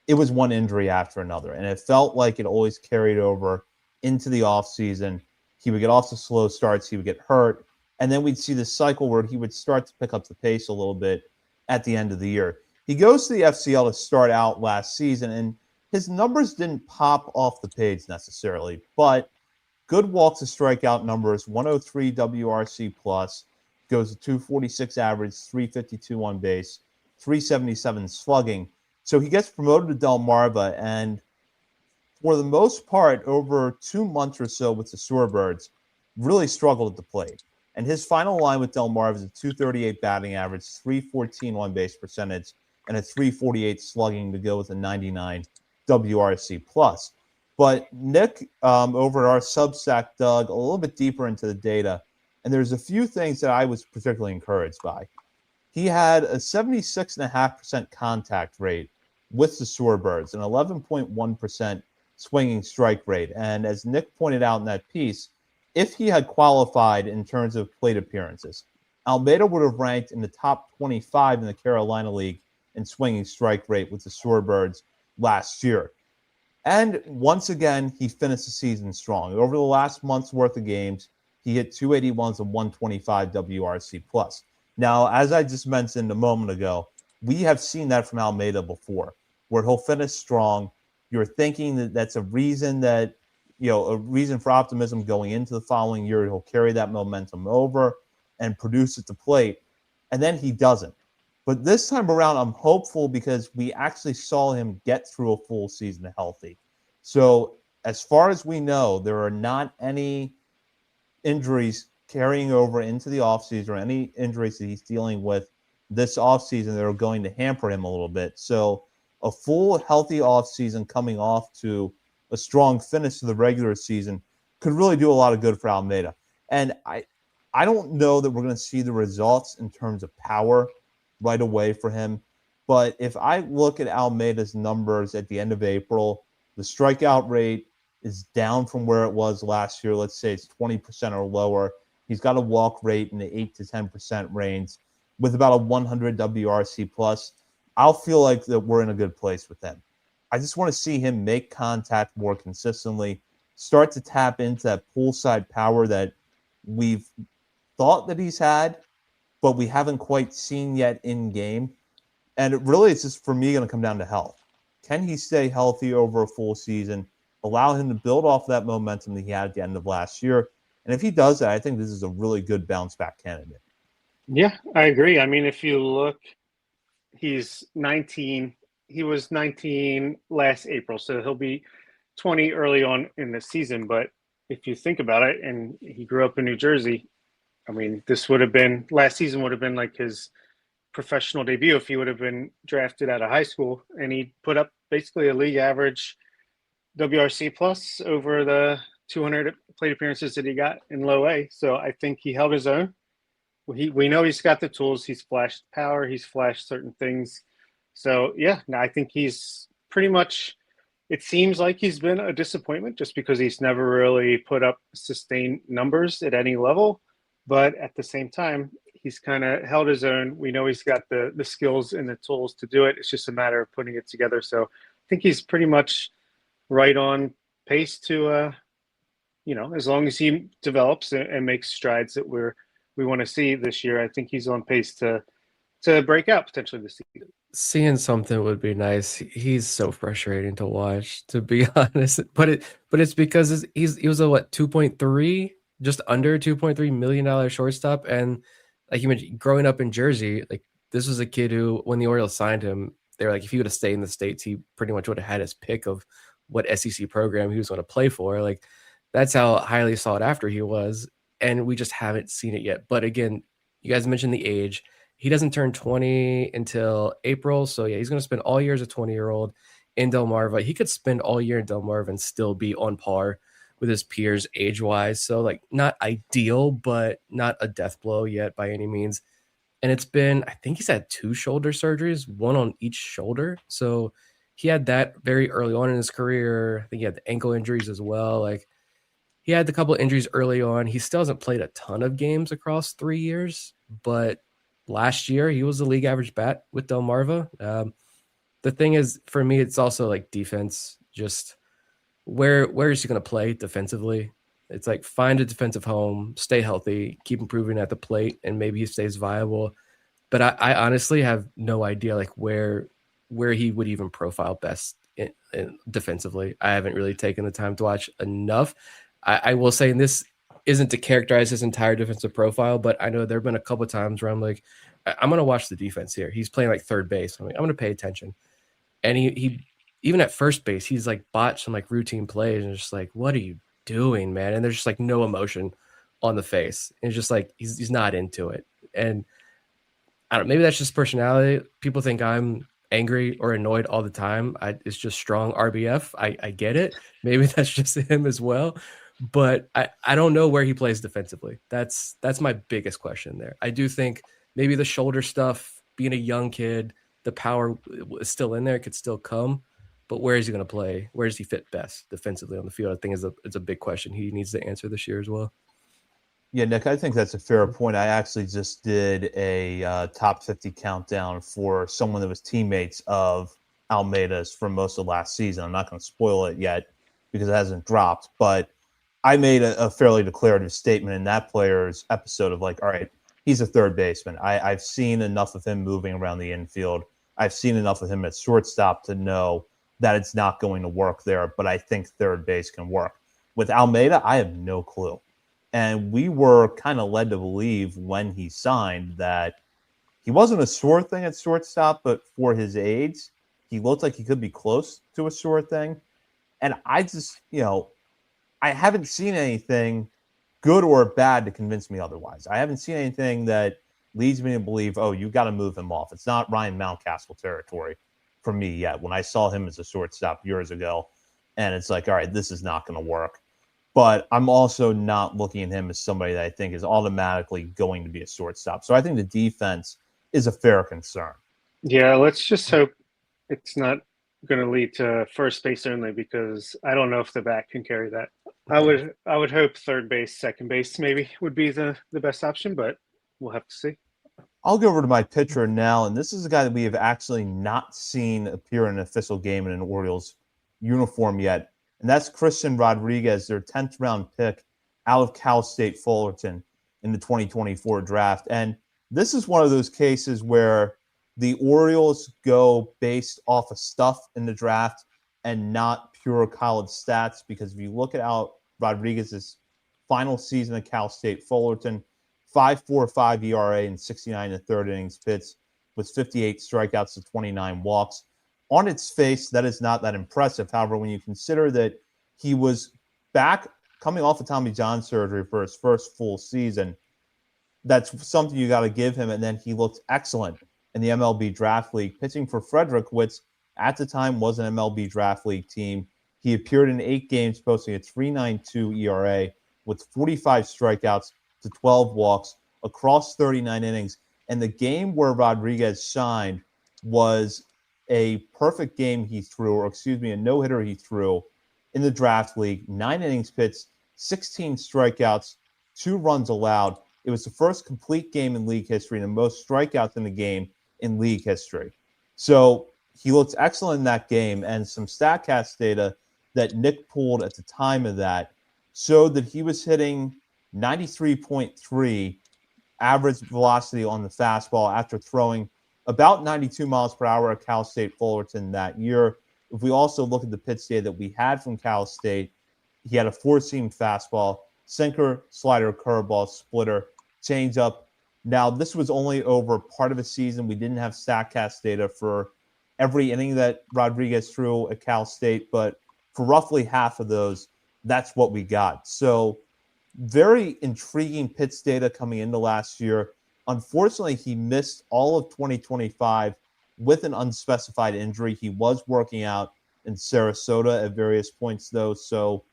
E: it was one injury after another. And it felt like it always carried over into the offseason. He would get off to slow starts, he would get hurt, and then we'd see this cycle where he would start to pick up the pace a little bit at the end of the year. He goes to the FCL to start out last season, and his numbers didn't pop off the page necessarily, but good walk to strikeout numbers, 103 WRC plus, goes to 246 average, 352 on base, 377 slugging. So he gets promoted to Delmarva, and for the most part, over 2 months or so with the Shorebirds, really struggled at the plate. And his final line with Delmarva is a 238 batting average, 314 on base percentage, and a 348 slugging to go with a 99 WRC plus. But Nick over at our Substack dug a little bit deeper into the data, and there's a few things that I was particularly encouraged by. He had a 76.5% contact rate with the Shorebirds, an 11.1% swinging strike rate. And as Nick pointed out in that piece, if he had qualified in terms of plate appearances, Almeida would have ranked in the top 25 in the Carolina League in swinging strike rate with the Shorebirds last year. And once again, he finished the season strong. Over the last month's worth of games, he hit 281s and 125 WRC plus. Now, as I just mentioned a moment ago, we have seen that from Almeida before, where he'll finish strong. You're thinking that that's a reason for optimism going into the following year. He'll carry that momentum over and produce at the plate, and then he doesn't. But this time around, I'm hopeful because we actually saw him get through a full season healthy. So as far as we know, there are not any injuries carrying over into the offseason or any injuries that he's dealing with this offseason that are going to hamper him a little bit. So a full healthy offseason coming off to a strong finish to the regular season could really do a lot of good for Almeida. And I don't know that we're going to see the results in terms of power right away for him. But if I look at Almeida's numbers at the end of April, the strikeout rate is down from where it was last year. Let's say it's 20% or lower. He's got a walk rate in the 8 to 10% range with about a 100 WRC plus. I'll feel like that we're in a good place with him. I just want to see him make contact more consistently, start to tap into that poolside power that we've thought that he's had, but we haven't quite seen yet in game. And it really is just, for me, going to come down to health. Can he stay healthy over a full season, allow him to build off that momentum that he had at the end of last year? And if he does that, I think this is a really good bounce-back candidate.
F: Yeah, I agree. I mean, if you look, he's 19. he was 19 last April, so he'll be 20 early on in the season. But if you think about it, and he grew up in New Jersey, I mean, last season would have been like his professional debut if he would have been drafted out of high school, and he put up basically a league average WRC plus over the 200 plate appearances that he got in low A. So I think he held his own. We know he's got the tools. He's flashed power. He's flashed certain things. So yeah, I think he's pretty much, it seems like he's been a disappointment just because he's never really put up sustained numbers at any level. But at the same time, he's kind of held his own. We know he's got the skills and the tools to do it. It's just a matter of putting it together. So I think he's pretty much right on pace to, as long as he develops and makes strides that we want to see this year, I think he's on pace to break out potentially this season.
G: Seeing something would be nice. He's so frustrating to watch, to be honest. But it's because he was a 2.3, just under $2.3 million shortstop, and like you mentioned, growing up in Jersey, like this was a kid who, when the Orioles signed him, they were like, if he would have stayed in the States, he pretty much would have had his pick of what SEC program he was going to play for. Like that's how highly sought after he was, and we just haven't seen it yet. But again, you guys mentioned the age. He doesn't turn 20 until April. So yeah, he's going to spend all year as a 20-year-old in Delmarva. He could spend all year in Delmarva and still be on par with his peers age-wise. So like not ideal, but not a death blow yet by any means. And it's been, I think he's had 2 shoulder surgeries, one on each shoulder. So he had that very early on in his career. I think he had the ankle injuries as well. Like he had a couple of injuries early on. He still hasn't played a ton of games across 3 years, but last year, he was the league average bat with Delmarva. The thing is, for me, it's also like defense. Just where is he going to play defensively? It's like find a defensive home, stay healthy, keep improving at the plate, and maybe he stays viable. But I honestly have no idea like where he would even profile best in defensively. I haven't really taken the time to watch enough. I will say, and this isn't to characterize his entire defensive profile, but I know there have been a couple of times where I'm like, I'm going to watch the defense here. He's playing like third base. I'm going to pay attention. And he even at first base, he's like botched some like routine plays and just like, what are you doing, man? And there's just like no emotion on the face. And it's just like, he's not into it. And I don't know, maybe that's just personality. People think I'm angry or annoyed all the time. It's just strong RBF. I get it. Maybe that's just him as well. But I don't know where he plays defensively. That's my biggest question there. I do think maybe the shoulder stuff, being a young kid, the power is still in there, could still come. But where is he going to play? Where does he fit best defensively on the field? I think is a big question he needs to answer this year as well.
E: Yeah, Nick, I think that's a fair point. I actually just did a top 50 countdown for someone that was teammates of Almeida's for most of last season. I'm not going to spoil it yet because it hasn't dropped, but I made a fairly declarative statement in that player's episode of like, all right, he's a third baseman. I've seen enough of him moving around the infield. I've seen enough of him at shortstop to know that it's not going to work there, but I think third base can work. With Almeida, I have no clue. And we were kind of led to believe when he signed that he wasn't a sure thing at shortstop, but for his age, he looked like he could be close to a sure thing. And I just, I haven't seen anything good or bad to convince me otherwise. I haven't seen anything that leads me to believe, oh, you got to move him off. It's not Ryan Mountcastle territory for me yet. When I saw him as a shortstop years ago, and it's like, all right, this is not going to work. But I'm also not looking at him as somebody that I think is automatically going to be a shortstop. So I think the defense is a fair concern.
F: Yeah, let's just hope it's not going to lead to first base only, because I don't know if the bat can carry that. I would hope third base, second base maybe would be the best option, but we'll have to see.
E: I'll go over to my pitcher now, and this is a guy that we have actually not seen appear in an official game in an Orioles uniform yet, and that's Christian Rodriguez, their 10th round pick out of Cal State Fullerton in the 2024 draft. And this is one of those cases where the Orioles go based off of stuff in the draft and not pure college stats, because if you look at how Rodriguez's final season at Cal State Fullerton, 5.45 ERA and 69 and third innings pitched with 58 strikeouts to 29 walks. on its face, that is not that impressive. However, when you consider that he was back coming off of Tommy John surgery for his first full season, that's something you got to give him. And then he looked excellent in the MLB Draft League, pitching for Frederick, which at the time was an MLB Draft League team. He appeared in 8 games, posting a 3.92 ERA with 45 strikeouts to 12 walks across 39 innings. And the game where Rodriguez shined was a perfect game he threw, or a no-hitter he threw in the Draft League. 9 innings pitched, 16 strikeouts, 2 runs allowed. It was the first complete game in league history and the most strikeouts in the game in league history. So he looked excellent in that game, and some StatCast data that Nick pulled at the time of that showed that he was hitting 93.3 average velocity on the fastball after throwing about 92 miles per hour at Cal State Fullerton that year. If we also look at the pitch data that we had from Cal State, he had a 4-seam fastball, sinker, slider, curveball, splitter, changeup. Now, this was only over part of a season. We didn't have StatCast data for every inning that Rodriguez threw at Cal State, but for roughly half of those, that's what we got. So very intriguing pitch data coming into last year. Unfortunately, he missed all of 2025 with an unspecified injury. He was working out in Sarasota at various points, though. So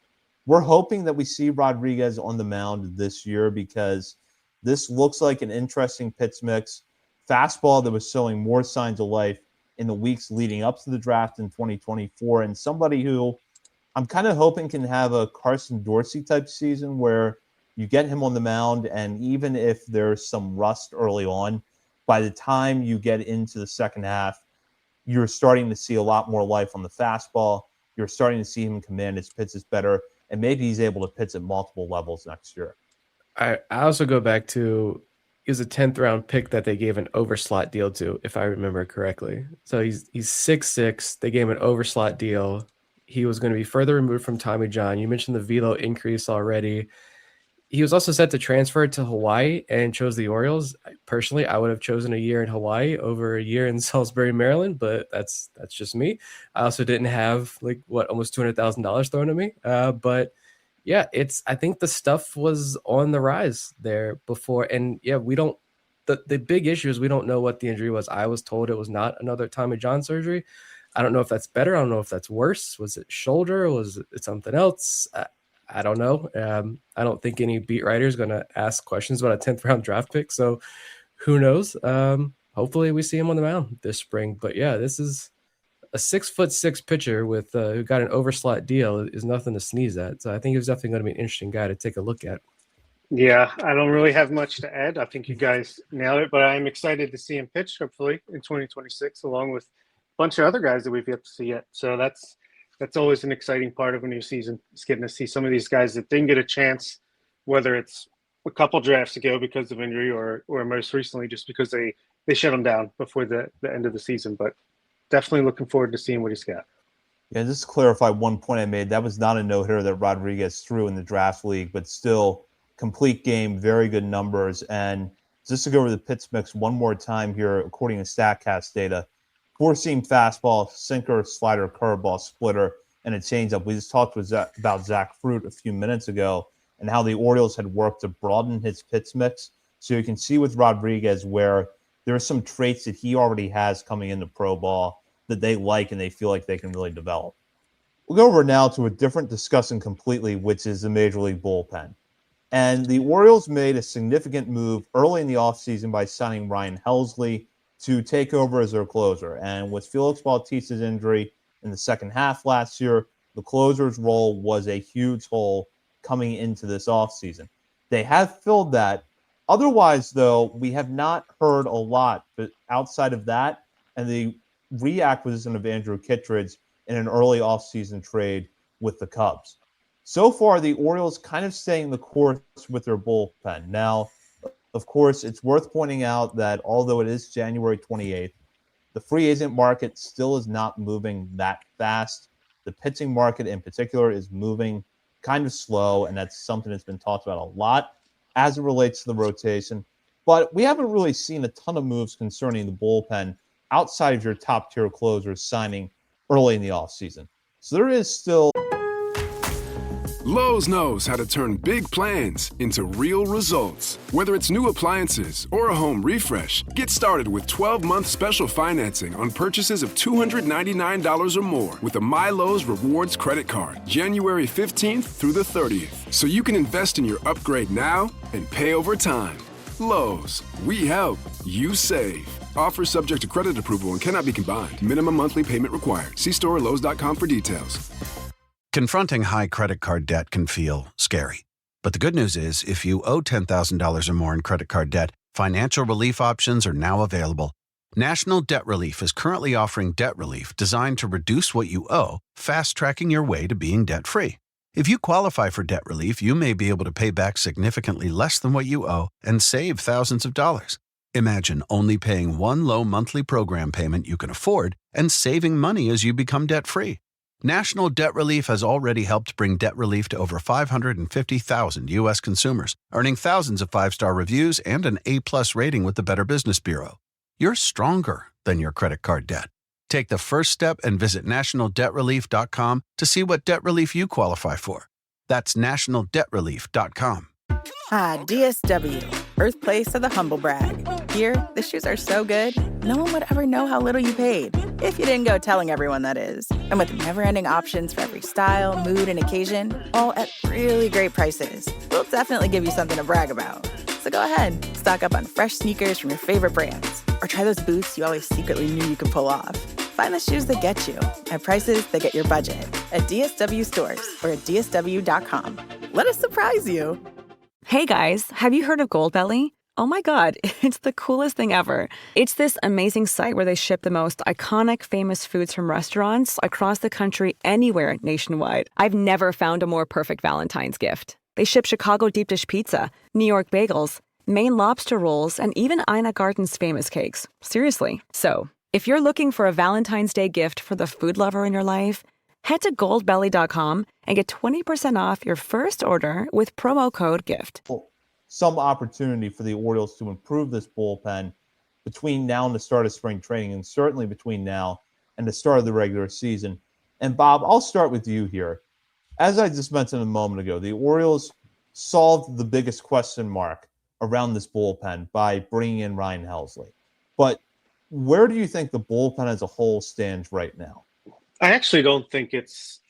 E: we're hoping that we see Rodriguez on the mound this year, because this looks like an interesting pitch mix. Fastball that was showing more signs of life in the weeks leading up to the draft in 2024, and somebody who I'm kind of hoping can have a Carson Dorsey type season where you get him on the mound, and even if there's some rust early on, by the time you get into the second half, you're starting to see a lot more life on the fastball. You're starting to see him command his pitches better, and maybe he's able to pitch at multiple levels next year.
G: I also go back to, he was a 10th round pick that they gave an overslot deal to, if I remember correctly. So he's 6'6". They gave him an overslot deal. He was going to be further removed from Tommy John. You mentioned the velo increase already. He was also set to transfer to Hawaii and chose the Orioles. Personally, I would have chosen a year in Hawaii over a year in Salisbury, Maryland, but that's just me. I also didn't have almost $200,000 thrown at me. But yeah, I think the stuff was on the rise there before. And yeah, the big issue is we don't know what the injury was. I was told it was not another Tommy John surgery. I don't know if that's better. I don't know if that's worse. Was it shoulder? Was it something else? I don't know. I don't think any beat writer is going to ask questions about a 10th round draft pick. So who knows? Hopefully we see him on the mound this spring. But yeah, this is a 6'6" pitcher with who got an overslot deal is nothing to sneeze at. So I think he's definitely going to be an interesting guy to take a look at.
F: Yeah, I don't really have much to add. I think you guys nailed it, but I'm excited to see him pitch, hopefully, in 2026, along with a bunch of other guys that we've yet to see yet. So that's always an exciting part of a new season, is getting to see some of these guys that didn't get a chance, whether it's a couple drafts ago because of injury or most recently just because they shut him down before the end of the season. But definitely looking forward to seeing what he's got.
E: Yeah, just to clarify one point I made, that was not a no-hitter that Rodriguez threw in the draft league, but still complete game, very good numbers. And just to go over the pitch mix one more time here, according to StatCast data, 4-seam fastball, sinker, slider, curveball, splitter, and a changeup. We just talked about Zach Fruit a few minutes ago and how the Orioles had worked to broaden his pitch mix. So you can see with Rodriguez where there are some traits that he already has coming into pro ball that they like and they feel like they can really develop. We'll go over now to a different discussion completely, which is the Major League bullpen. And the Orioles made a significant move early in the offseason by signing Ryan Helsley to take over as their closer. And with Felix Bautista's injury in the second half last year, the closer's role was a huge hole coming into this offseason. They have filled that. Otherwise, though, we have not heard a lot but outside of that and the reacquisition of Andrew Kittredge in an early offseason trade with the Cubs. So far, the Orioles kind of staying the course with their bullpen. Now, of course, it's worth pointing out that although it is January 28th, the free agent market still is not moving that fast. The pitching market in particular is moving kind of slow, and that's something that's been talked about a lot as it relates to the rotation. But we haven't really seen a ton of moves concerning the bullpen outside of your top tier closers signing early in the offseason. So there is still.
A: Lowe's knows how to turn big plans into real results. Whether it's new appliances or a home refresh, get started with 12-month special financing on purchases of $299 or more with a MyLowe's Rewards credit card, January 15th through the 30th. So you can invest in your upgrade now and pay over time. Lowe's, we help, you save. Offer subject to credit approval and cannot be combined. Minimum monthly payment required. See store or Lowe's.com for details.
H: Confronting high credit card debt can feel scary. But the good news is, if you owe $10,000 or more in credit card debt, financial relief options are now available. National Debt Relief is currently offering debt relief designed to reduce what you owe, fast-tracking your way to being debt-free. If you qualify for debt relief, you may be able to pay back significantly less than what you owe and save thousands of dollars. Imagine only paying one low monthly program payment you can afford and saving money as you become debt-free. National Debt Relief has already helped bring debt relief to over 550,000 U.S. consumers, earning thousands of five-star reviews and an A-plus rating with the Better Business Bureau. You're stronger than your credit card debt. Take the first step and visit nationaldebtrelief.com to see what debt relief you qualify for. That's nationaldebtrelief.com.
B: DSW, birthplace of the humble brag. Here, the shoes are so good, no one would ever know how little you paid. If you didn't go telling everyone, that is. And with never-ending options for every style, mood, and occasion, all at really great prices, we'll definitely give you something to brag about. So go ahead, stock up on fresh sneakers from your favorite brands, or try those boots you always secretly knew you could pull off. Find the shoes that get you at prices that get your budget at DSW stores or at DSW.com. Let us surprise you.
D: Hey guys, have you heard of Goldbelly? Oh my God, it's the coolest thing ever. It's this amazing site where they ship the most iconic, famous foods from restaurants across the country, anywhere nationwide. I've never found a more perfect Valentine's gift. They ship Chicago deep dish pizza, New York bagels, Maine lobster rolls, and even Ina Garten's famous cakes. Seriously. So, if you're looking for a Valentine's Day gift for the food lover in your life, head to goldbelly.com and get 20% off your first order with promo code GIFT.
E: Some opportunity for the Orioles to improve this bullpen between now and the start of spring training, and certainly between now and the start of the regular season. And Bob, I'll start with you here. As I just mentioned a moment ago, the Orioles solved the biggest question mark around this bullpen by bringing in Ryan Helsley. But where do you think the bullpen as a whole stands right now?
F: I actually don't think it's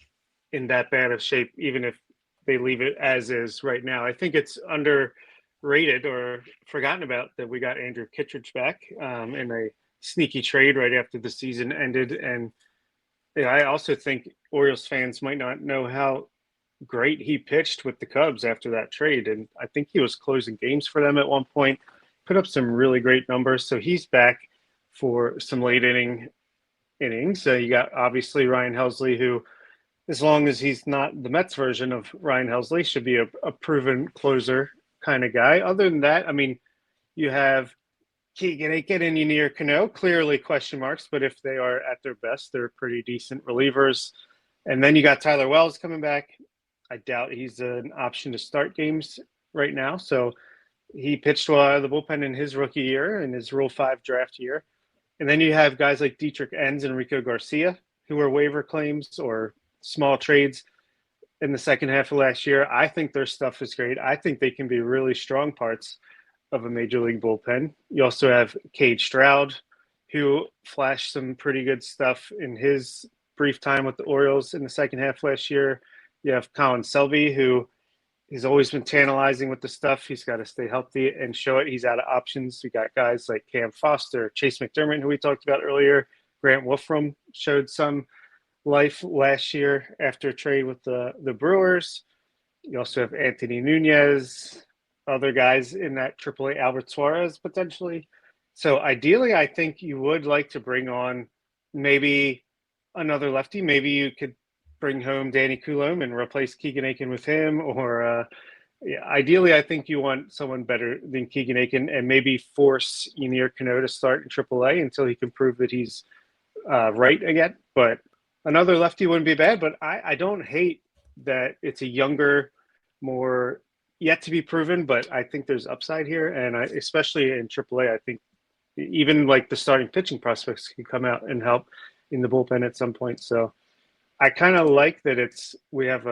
F: in that bad of shape, even if they leave it as is right now. I think it's underrated or forgotten about that we got Andrew Kittredge back in a sneaky trade right after the season ended. And I also think Orioles fans might not know how great he pitched with the Cubs after that trade. And I think he was closing games for them at one point, put up some really great numbers. So he's back for some late innings. So you got obviously Ryan Helsley, who, as long as he's not the Mets version of Ryan Helsley, should be a proven closer kind of guy. Other than that, I mean, you have Keegan Aiken and Ynier Cano, clearly question marks, but if they are at their best, they're pretty decent relievers. And then you got Tyler Wells coming back. I doubt he's an option to start games right now. So he pitched well out of the bullpen in his rookie year, in his Rule 5 draft year. And then you have guys like Dietrich Enns and Rico Garcia, who are waiver claims or small trades in the second half of last year. I think their stuff is great. I think they can be really strong parts of a major league bullpen. You also have Cade Stroud, who flashed some pretty good stuff in his brief time with the Orioles in the second half last year. You have Colin Selby, who he's always been tantalizing with the stuff. He's got to stay healthy and show it. He's out of options. We got guys like Cam Foster, Chase McDermott, who we talked about earlier. Grant Wolfram showed some life last year after a trade with the Brewers. You also have Anthony Nunez, other guys in that AAA, Albert Suarez potentially. So ideally, I think you would like to bring on maybe another lefty. Maybe you could bring home Danny Coulombe and replace Keegan Aiken with him. Or ideally, I think you want someone better than Keegan Aiken and maybe force Ynier Cano to start in AAA until he can prove that he's right again. But another lefty wouldn't be bad. But I don't hate that it's a younger, more yet to be proven, but I think there's upside here. And especially in AAA, I think Even like the starting pitching prospects can come out and help in the bullpen at some point. So I kind of like that we have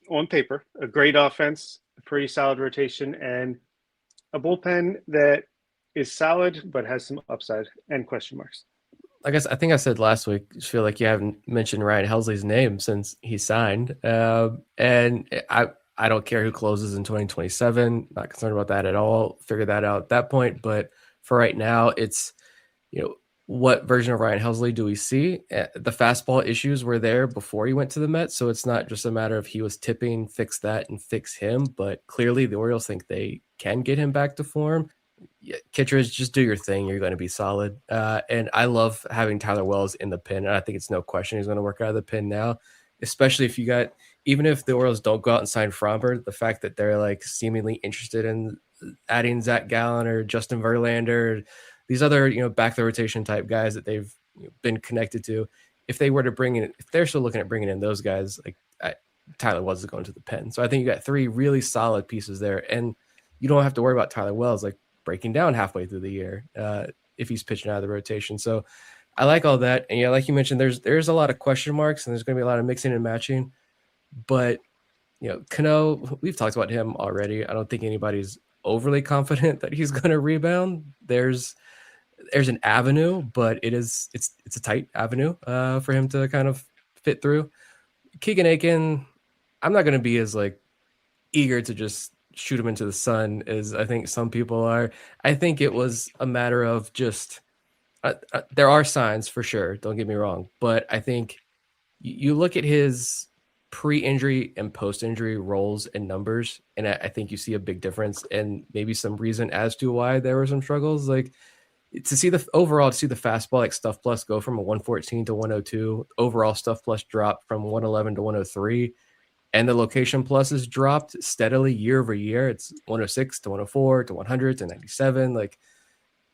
F: on paper, a great offense, a pretty solid rotation, and a bullpen that is solid but has some upside and question marks.
G: I think I said last week, I feel like you haven't mentioned Ryan Helsley's name since he signed. And I don't care who closes in 2027. Not concerned about that at all. Figure that out at that point. But for right now, it's, what version of Ryan Helsley do we see? The fastball issues were there before he went to the Mets. So it's not just a matter of he was tipping, fix that and fix him. But clearly the Orioles think they can get him back to form. Kittredge, just do your thing. You're going to be solid. And I love having Tyler Wells in the pen. And I think it's no question he's going to work out of the pen now, especially if even if the Orioles don't go out and sign Fromber, the fact that they're like seemingly interested in adding Zach Gallen or Justin Verlander, these other, back the rotation type guys that they've been connected to. If they were to if they're still looking at bringing in those guys, Tyler Wells is going to the pen. So I think you got three really solid pieces there. And you don't have to worry about Tyler Wells breaking down halfway through the year if he's pitching out of the rotation. So I like all that. And yeah, like you mentioned, there's a lot of question marks and there's going to be a lot of mixing and matching. But, Cano, we've talked about him already. I don't think anybody's overly confident that he's going to rebound. There's an avenue, but it's a tight avenue for him to kind of fit through. Keegan Aiken, I'm not going to be as eager to just shoot him into the sun as I think some people are. I think it was a matter of just there are signs for sure. Don't get me wrong, but I think you look at his pre-injury and post-injury roles and numbers, and I think you see a big difference and maybe some reason as to why there were some struggles. To see the fastball stuff plus go from a 114 to 102, overall stuff plus drop from 111 to 103. And the location plus has dropped steadily year over year. It's 106 to 104 to 100 to 97,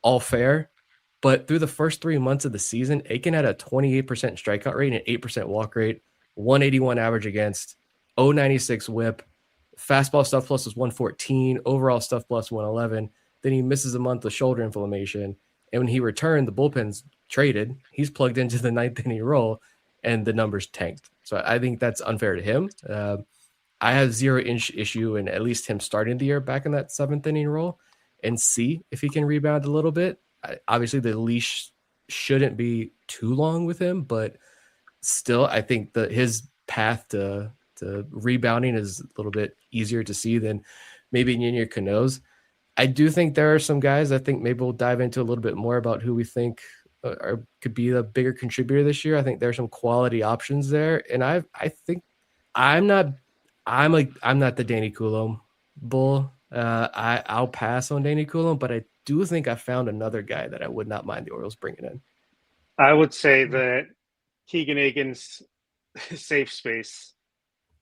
G: all fair. But through the first 3 months of the season, Aiken had a 28% strikeout rate and an 8% walk rate, 181 average against, 096 whip. Fastball stuff plus was 114, overall stuff plus 111. Then he misses a month with shoulder inflammation. And when he returned, the bullpen's traded. He's plugged into the ninth inning role, and the numbers tanked. So I think that's unfair to him. I have 0-inch issue in at least him starting the year back in that seventh inning role and see if he can rebound a little bit. Obviously, the leash shouldn't be too long with him, but still, I think his path to rebounding is a little bit easier to see than maybe Niño Cano's. I do think there are some guys I think maybe we'll dive into a little bit more about who we think could be the bigger contributor this year. I think there's some quality options there, and I think I'm not the Danny Coulomb bull. I'll pass on Danny Coulomb, but I do think I found another guy that I would not mind the Orioles bringing in.
F: I would say that Keegan Aiken's safe space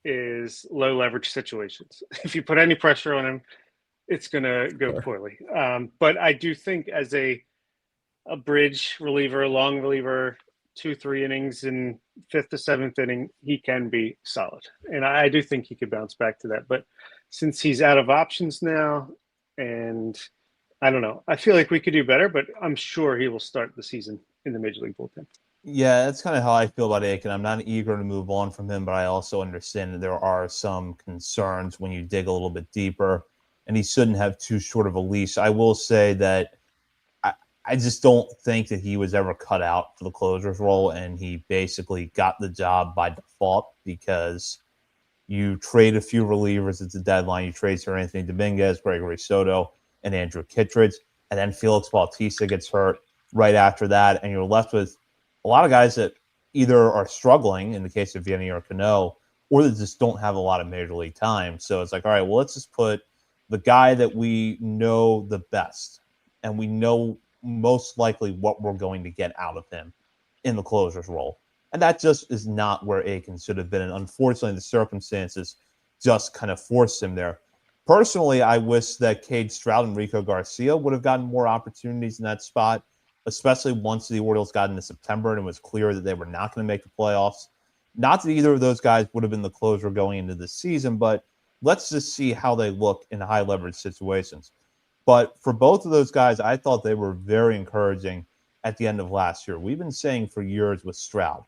F: is low leverage situations. If you put any pressure on him, it's going to go poorly. But I do think as a bridge reliever, long reliever, 2-3 innings in fifth to seventh inning, he can be solid. And I do think he could bounce back to that. But since he's out of options now, and I don't know, I feel like we could do better, but I'm sure he will start the season in the Major League bullpen.
E: Yeah, that's kind of how I feel about Aiken. I'm not eager to move on from him, but I also understand that there are some concerns when you dig a little bit deeper, and he shouldn't have too short of a leash. I will say that I just don't think that he was ever cut out for the closer's role, and he basically got the job by default because you trade a few relievers at the deadline. You trade Sir Anthony Dominguez, Gregory Soto, and Andrew Kittredge, and then Felix Bautista gets hurt right after that, and you're left with a lot of guys that either are struggling, in the case of Vienny or Cano, or that just don't have a lot of major league time. So it's like, all right, well, let's just put the guy that we know the best and we know most likely what we're going to get out of him in the closer's role. And that just is not where Aiken should have been. And unfortunately, the circumstances just kind of forced him there. Personally, I wish that Cade Stroud and Rico Garcia would have gotten more opportunities in that spot, especially once the Orioles got into September and it was clear that they were not going to make the playoffs. Not that either of those guys would have been the closer going into the season, but let's just see how they look in high leverage situations. But for both of those guys, I thought they were very encouraging at the end of last year. We've been saying for years with Stroud,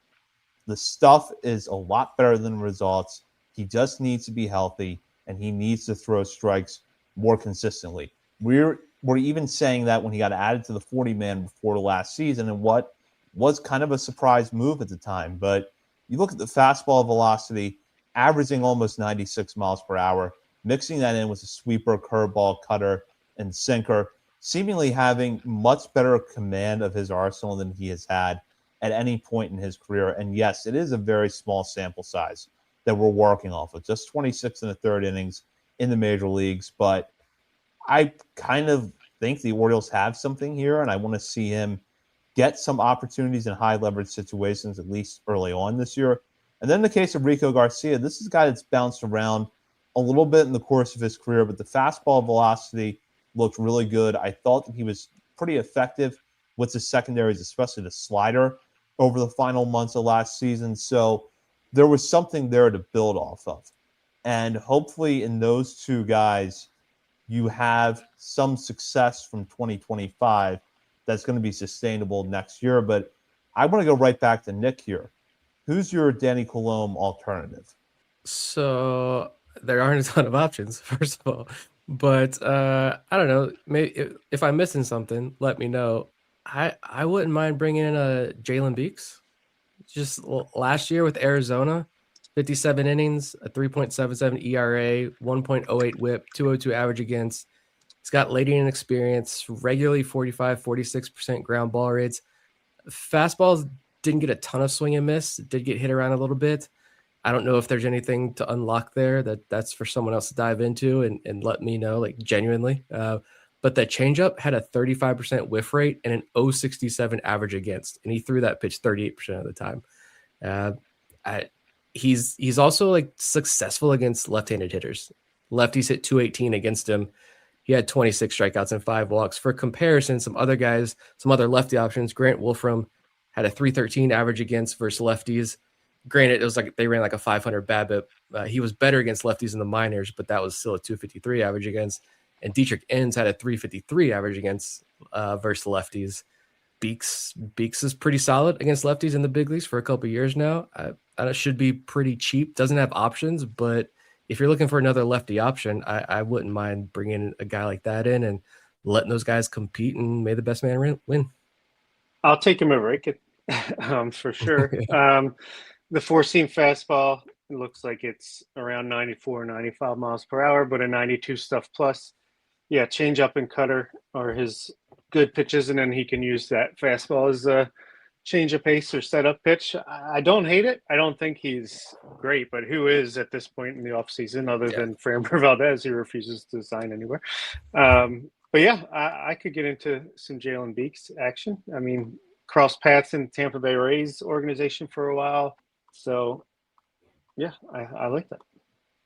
E: the stuff is a lot better than the results. He just needs to be healthy, and he needs to throw strikes more consistently. We're even saying that when he got added to the 40-man before the last season, and what was kind of a surprise move at the time. But you look at the fastball velocity, averaging almost 96 miles per hour, mixing that in with a sweeper, curveball, cutter, and sinker, seemingly having much better command of his arsenal than he has had at any point in his career. And yes, it is a very small sample size that we're working off of, just 26 and a third innings in the major leagues. But I kind of think the Orioles have something here, and I want to see him get some opportunities in high leverage situations, at least early on this year. And then in the case of Rico Garcia, this is a guy that's bounced around a little bit in the course of his career, but the fastball velocity looked really good. I thought that he was pretty effective with the secondaries, especially the slider, over the final months of last season. So there was something there to build off of. And hopefully in those two guys, you have some success from 2025 that's going to be sustainable next year. But I want to go right back to Nick here. Who's your Danny Colome alternative?
G: So there aren't a ton of options, first of all. But I don't know. Maybe if I'm missing something, let me know. I wouldn't mind bringing in a Jalen Beeks. Just last year with Arizona, 57 innings, a 3.77 ERA, 1.08 WHIP, 202 average against. He's got late inning experience, regularly 45, 46% ground ball rates. Fastballs didn't get a ton of swing and miss. It did get hit around a little bit. I don't know if there's anything to unlock there. That's for someone else to dive into and let me know, like genuinely. But that changeup had a 35% whiff rate and an 0.67 average against, and he threw that pitch 38% of the time. He's also like successful against left-handed hitters. Lefties hit 218 against him. He had 26 strikeouts and 5 walks. For comparison, some other guys, some other lefty options, Grant Wolfram had a 313 average against versus lefties. Granted, it was like they ran like a 500 BABIP. He was better against lefties in the minors, but that was still a 253 average against. And Dietrich Enns had a 353 average against versus lefties. Beeks is pretty solid against lefties in the big leagues for a couple of years now. It should be pretty cheap. Doesn't have options, but if you're looking for another lefty option, I wouldn't mind bringing a guy like that in and letting those guys compete, and may the best man win.
F: I'll take him over Rickett for sure. The four-seam fastball, it looks like it's around 94, 95 miles per hour, but a 92 stuff plus. Yeah, change up and cutter are his good pitches, and then he can use that fastball as a change of pace or setup pitch. I don't hate it. I don't think he's great, but who is at this point in the offseason other than Framber Valdez, who refuses to sign anywhere? But yeah, I could get into some Jalen Beeks action. I mean, cross paths in Tampa Bay Rays organization for a while. So, yeah, I like that.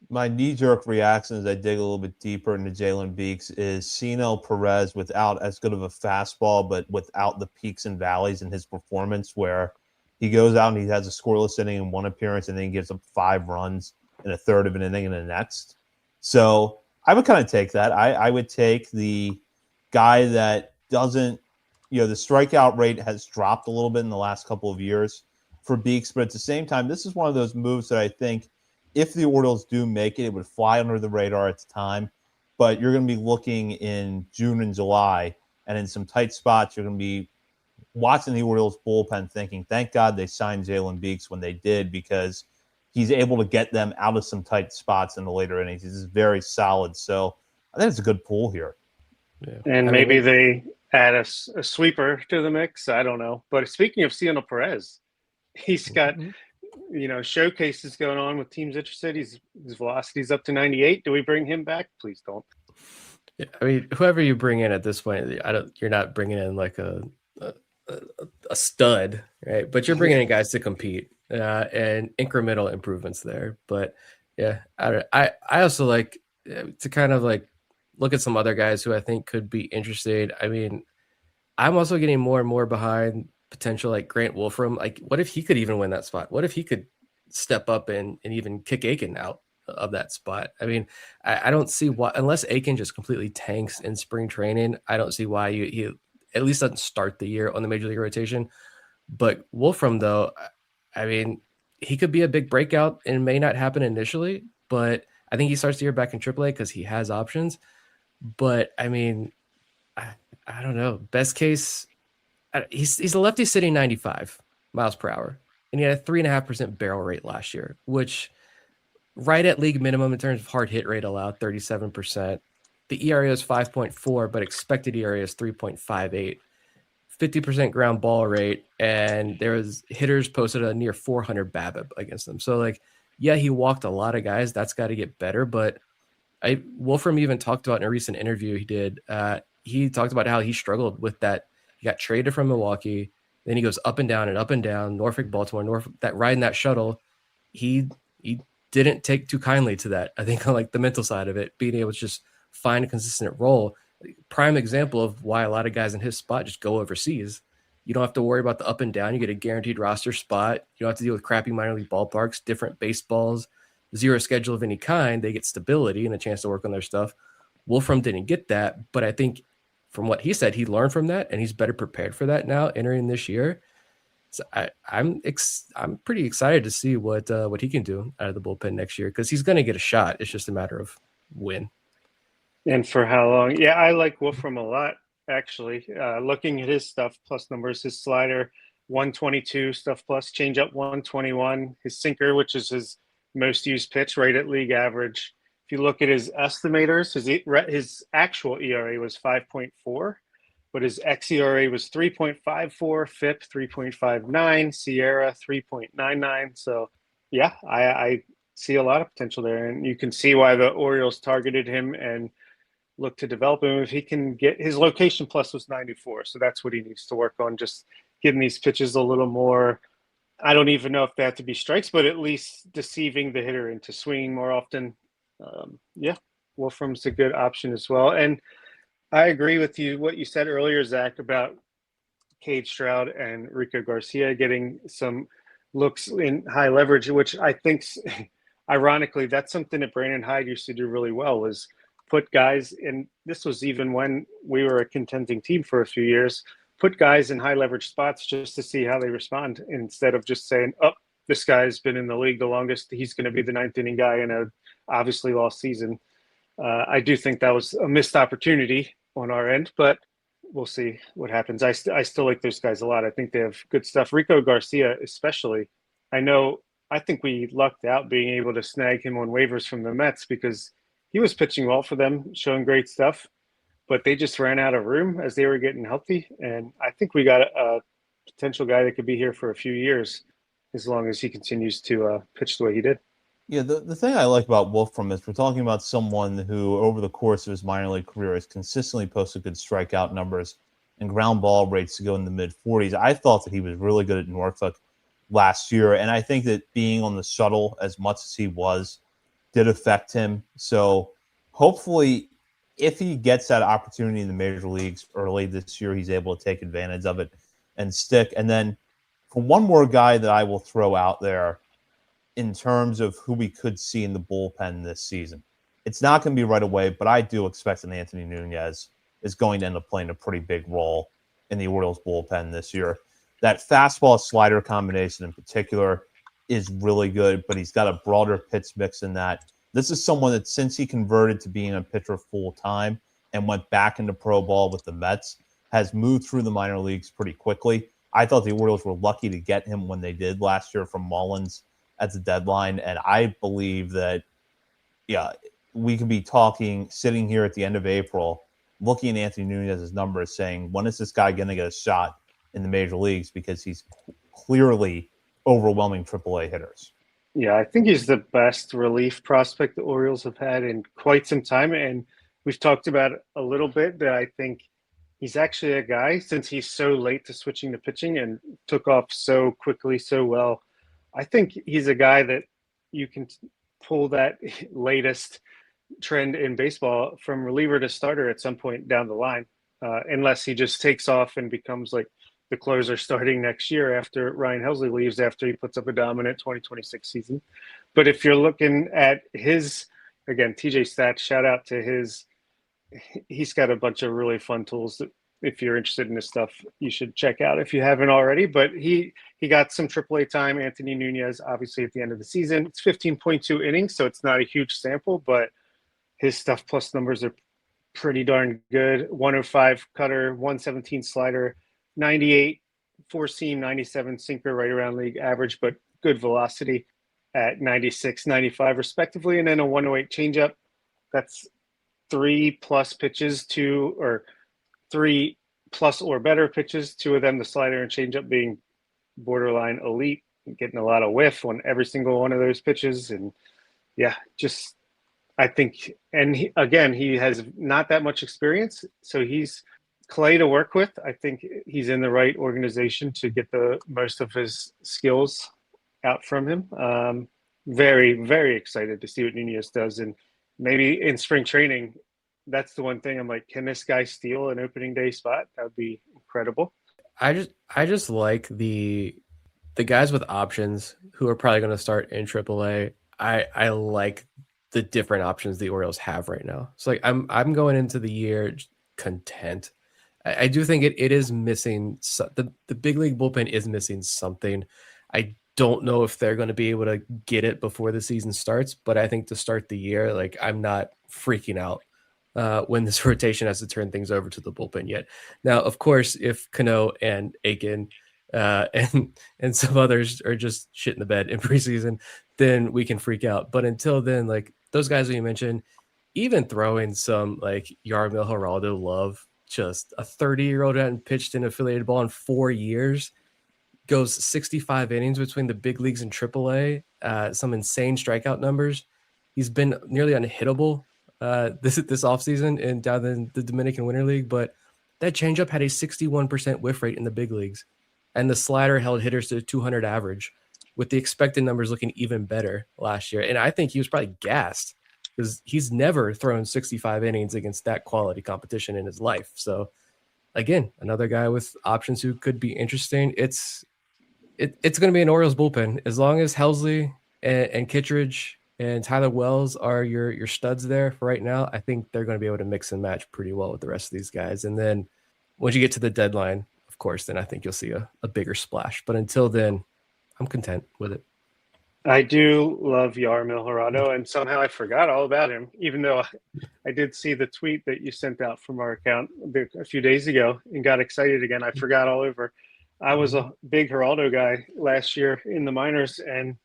E: My knee-jerk reaction as I dig a little bit deeper into Jalen Beeks is Cionel Perez without as good of a fastball, but without the peaks and valleys in his performance, where he goes out and he has a scoreless inning in one appearance and then he gives up 5 runs in a third of an inning in the next. So I would kind of take that. I would take the guy that doesn't, the strikeout rate has dropped a little bit in the last couple of years for Beeks, but at the same time, this is one of those moves that I think if the Orioles do make it, it would fly under the radar at the time. But you're going to be looking in June and July, and in some tight spots, you're going to be watching the Orioles bullpen thinking, thank God they signed Jalen Beeks when they did, because he's able to get them out of some tight spots in the later innings. He's very solid. So I think it's a good pull here.
F: Yeah. And maybe they add a sweeper to the mix. I don't know. But speaking of Cionel Perez, he's got showcases going on with teams interested. His velocity's up to 98. Do we bring him back? Please don't.
G: Yeah, I mean, whoever you bring in at this point, you're not bringing in like a stud, right? But you're bringing in guys to compete and incremental improvements there. But yeah, I also like to kind of like look at some other guys who I think could be interested. I mean, I'm also getting more and more behind potential like Grant Wolfram. Like, what if he could even win that spot? What if he could step up and even kick Aiken out of that spot. I mean, I don't see why, unless Aiken just completely tanks in spring training, I don't see why he at least doesn't start the year on the major league rotation. But Wolfram, though, I mean, he could be a big breakout and may not happen initially, but I think he starts the year back in AAA because he has options. But I mean, I don't know. Best case, he's a lefty sitting 95 miles per hour, and he had a 3.5% barrel rate last year, which right at league minimum in terms of hard hit rate allowed, 37%. The ERA is 5.4, but expected ERA is 3.58. 50% ground ball rate, and there was hitters posted a near 400 BABIP against them. So like, yeah, he walked a lot of guys. That's got to get better. But Wolfram even talked about in a recent interview he did. He talked about how he struggled with that. He got traded from Milwaukee. Then he goes up and down and up and down. Norfolk, Baltimore, Norfolk. That riding that shuttle, he didn't take too kindly to that. I think like the mental side of it, being able to just find a consistent role. Prime example of why a lot of guys in his spot just go overseas. You don't have to worry about the up and down. You get a guaranteed roster spot. You don't have to deal with crappy minor league ballparks, different baseballs, zero schedule of any kind. They get stability and a chance to work on their stuff. Wolfram didn't get that, but I think from what he said, he learned from that and he's better prepared for that now entering this year. So I'm pretty excited to see what he can do out of the bullpen next year, because he's going to get a shot. It's just a matter of when.
F: And for how long? Yeah, I like Wolfram a lot, actually. Looking at his stuff plus numbers, his slider 122, stuff plus, changeup 121, his sinker, which is his most used pitch, right at league average. If you look at his estimators, his actual ERA was 5.4, but his xERA was 3.54, FIP 3.59, Sierra 3.99. So, yeah, I see a lot of potential there, and you can see why the Orioles targeted him and look to develop him. If he can get his location plus was 94, so that's what he needs to work on, just getting these pitches a little more. I don't even know if they have to be strikes, but at least deceiving the hitter into swinging more often. Yeah, Wolfram's a good option as well. And I agree with you what you said earlier, Zach, about Cade Stroud and Rico Garcia getting some looks in high leverage, which I think, ironically, that's something that Brandon Hyde used to do really well, was put guys in. This was even when we were a contending team for a few years, put guys in high leverage spots just to see how they respond, instead of just saying, oh, this guy's been in the league the longest, he's going to be the ninth inning guy in a obviously lost season. I do think that was a missed opportunity on our end, but we'll see what happens. I still like those guys a lot. I think they have good stuff. Rico Garcia, especially. I think we lucked out being able to snag him on waivers from the Mets, because he was pitching well for them, showing great stuff, but they just ran out of room as they were getting healthy. And I think we got a potential guy that could be here for a few years, as long as he continues to pitch the way he did.
E: Yeah, the thing I like about Wolfram is we're talking about someone who, over the course of his minor league career, has consistently posted good strikeout numbers and ground ball rates to go in the mid-40s. I thought that he was really good at Norfolk last year, and I think that being on the shuttle as much as he was did affect him. So hopefully, if he gets that opportunity in the major leagues early this year, he's able to take advantage of it and stick. And then for one more guy that I will throw out there, in terms of who we could see in the bullpen this season, it's not going to be right away, but I do expect that Anthony Nunez is going to end up playing a pretty big role in the Orioles bullpen this year. That fastball slider combination in particular is really good, but he's got a broader pitch mix in that. This is someone that, since he converted to being a pitcher full time and went back into pro ball with the Mets, has moved through the minor leagues pretty quickly. I thought the Orioles were lucky to get him when they did last year from Mullins at the deadline. And I believe that, yeah, we could be sitting here at the end of April, looking at Anthony Nunez's numbers, saying, when is this guy going to get a shot in the major leagues? Because he's clearly overwhelming AAA hitters.
F: Yeah, I think he's the best relief prospect the Orioles have had in quite some time. And we've talked about it a little bit, that I think he's actually a guy, since he's so late to switching to pitching and took off so quickly, so well. I think he's a guy that you can pull that latest trend in baseball from reliever to starter at some point down the line, unless he just takes off and becomes like the closer starting next year after Ryan Helsley leaves, after he puts up a dominant 2026 season. But if you're looking at his, again, TJ Stats, shout out to he's got a bunch of really fun tools that if you're interested in this stuff, you should check out if you haven't already. But he got some AAA time. Anthony Nunez, obviously, at the end of the season. It's 15.2 innings, so it's not a huge sample, but his stuff plus numbers are pretty darn good. 105 cutter, 117 slider, 98 four-seam, 97 sinker, right around league average, but good velocity at 96, 95 respectively. And then a 108 changeup. That's 3+ pitches or 3+ or better pitches, 2 of them, the slider and changeup, being borderline elite, getting a lot of whiff on every single one of those pitches. And yeah, just I think, and he has not that much experience, so he's clay to work with. I think he's in the right organization to get the most of his skills out from him. Very, very excited to see what Nunez does. And maybe in spring training, that's the one thing I'm like, can this guy steal an opening day spot? That would be incredible.
G: I just like the guys with options who are probably going to start in AAA. I like the different options the Orioles have right now. So like I'm going into the year content. I do think it is missing the big league bullpen is missing something. I don't know if they're going to be able to get it before the season starts, but I think to start the year, like I'm not freaking out when this rotation has to turn things over to the bullpen yet. Now, of course, if Cano and Aiken and some others are just shit in the bed in preseason, then we can freak out. But until then, like those guys that you mentioned, even throwing some like Yarmil Geraldo love, just a 30-year-old who hadn't pitched an affiliated ball in 4 years, goes 65 innings between the big leagues and AAA, some insane strikeout numbers. He's been nearly unhittable this offseason and down in the Dominican Winter League, but that changeup had a 61% whiff rate in the big leagues, and the slider held hitters to 200 average, with the expected numbers looking even better last year. And I think he was probably gassed because he's never thrown 65 innings against that quality competition in his life. So again, another guy with options who could be interesting. It's going to be an Orioles bullpen. As long as Helsley and Kittredge and Tyler Wells are your studs there for right now, I think they're going to be able to mix and match pretty well with the rest of these guys. And then once you get to the deadline, of course, then I think you'll see a bigger splash. But until then, I'm content with it.
F: I do love Yarmil Geraldo, and somehow I forgot all about him, even though I did see the tweet that you sent out from our account a few days ago and got excited again. I forgot all over. I was a big Geraldo guy last year in the minors and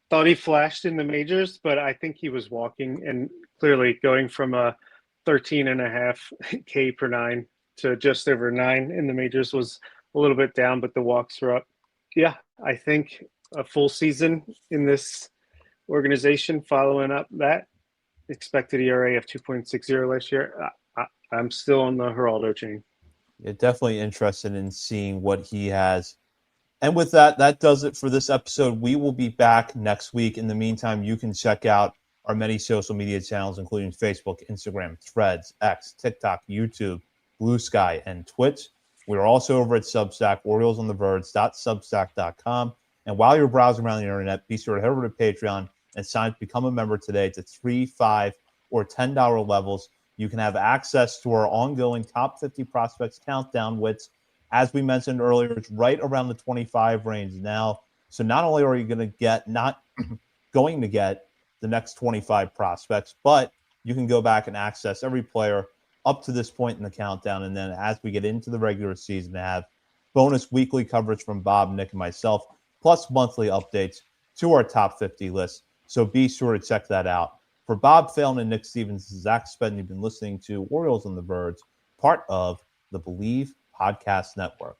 F: thought he flashed in the majors, but I think he was walking, and clearly going from a 13.5 K per 9 to just over 9 in the majors was a little bit down, but the walks were up. Yeah, I think a full season in this organization following up that expected ERA of 2.60 last year. I'm still on the Geraldo chain.
E: Yeah, definitely interested in seeing what he has. And with that, that does it for this episode. We will be back next week. In the meantime, you can check out our many social media channels, including Facebook, Instagram, Threads, X, TikTok, YouTube, Blue Sky, and Twitch. We're also over at Substack, OriolesOnTheVerge.substack.com. And while you're browsing around the internet, be sure to head over to Patreon and sign up to become a member today. It's at $3, $5, or $10 levels. You can have access to our ongoing Top 50 Prospects Countdown, which, as we mentioned earlier, it's right around the 25 range now. So not only are you going to get the next 25 prospects, but you can go back and access every player up to this point in the countdown. And then as we get into the regular season, have bonus weekly coverage from Bob, Nick, and myself, plus monthly updates to our top 50 list. So be sure to check that out. For Bob Phelan and Nick Stevens, Zach Spedden, you've been listening to Orioles on the Verge, part of the Believe Podcast Network.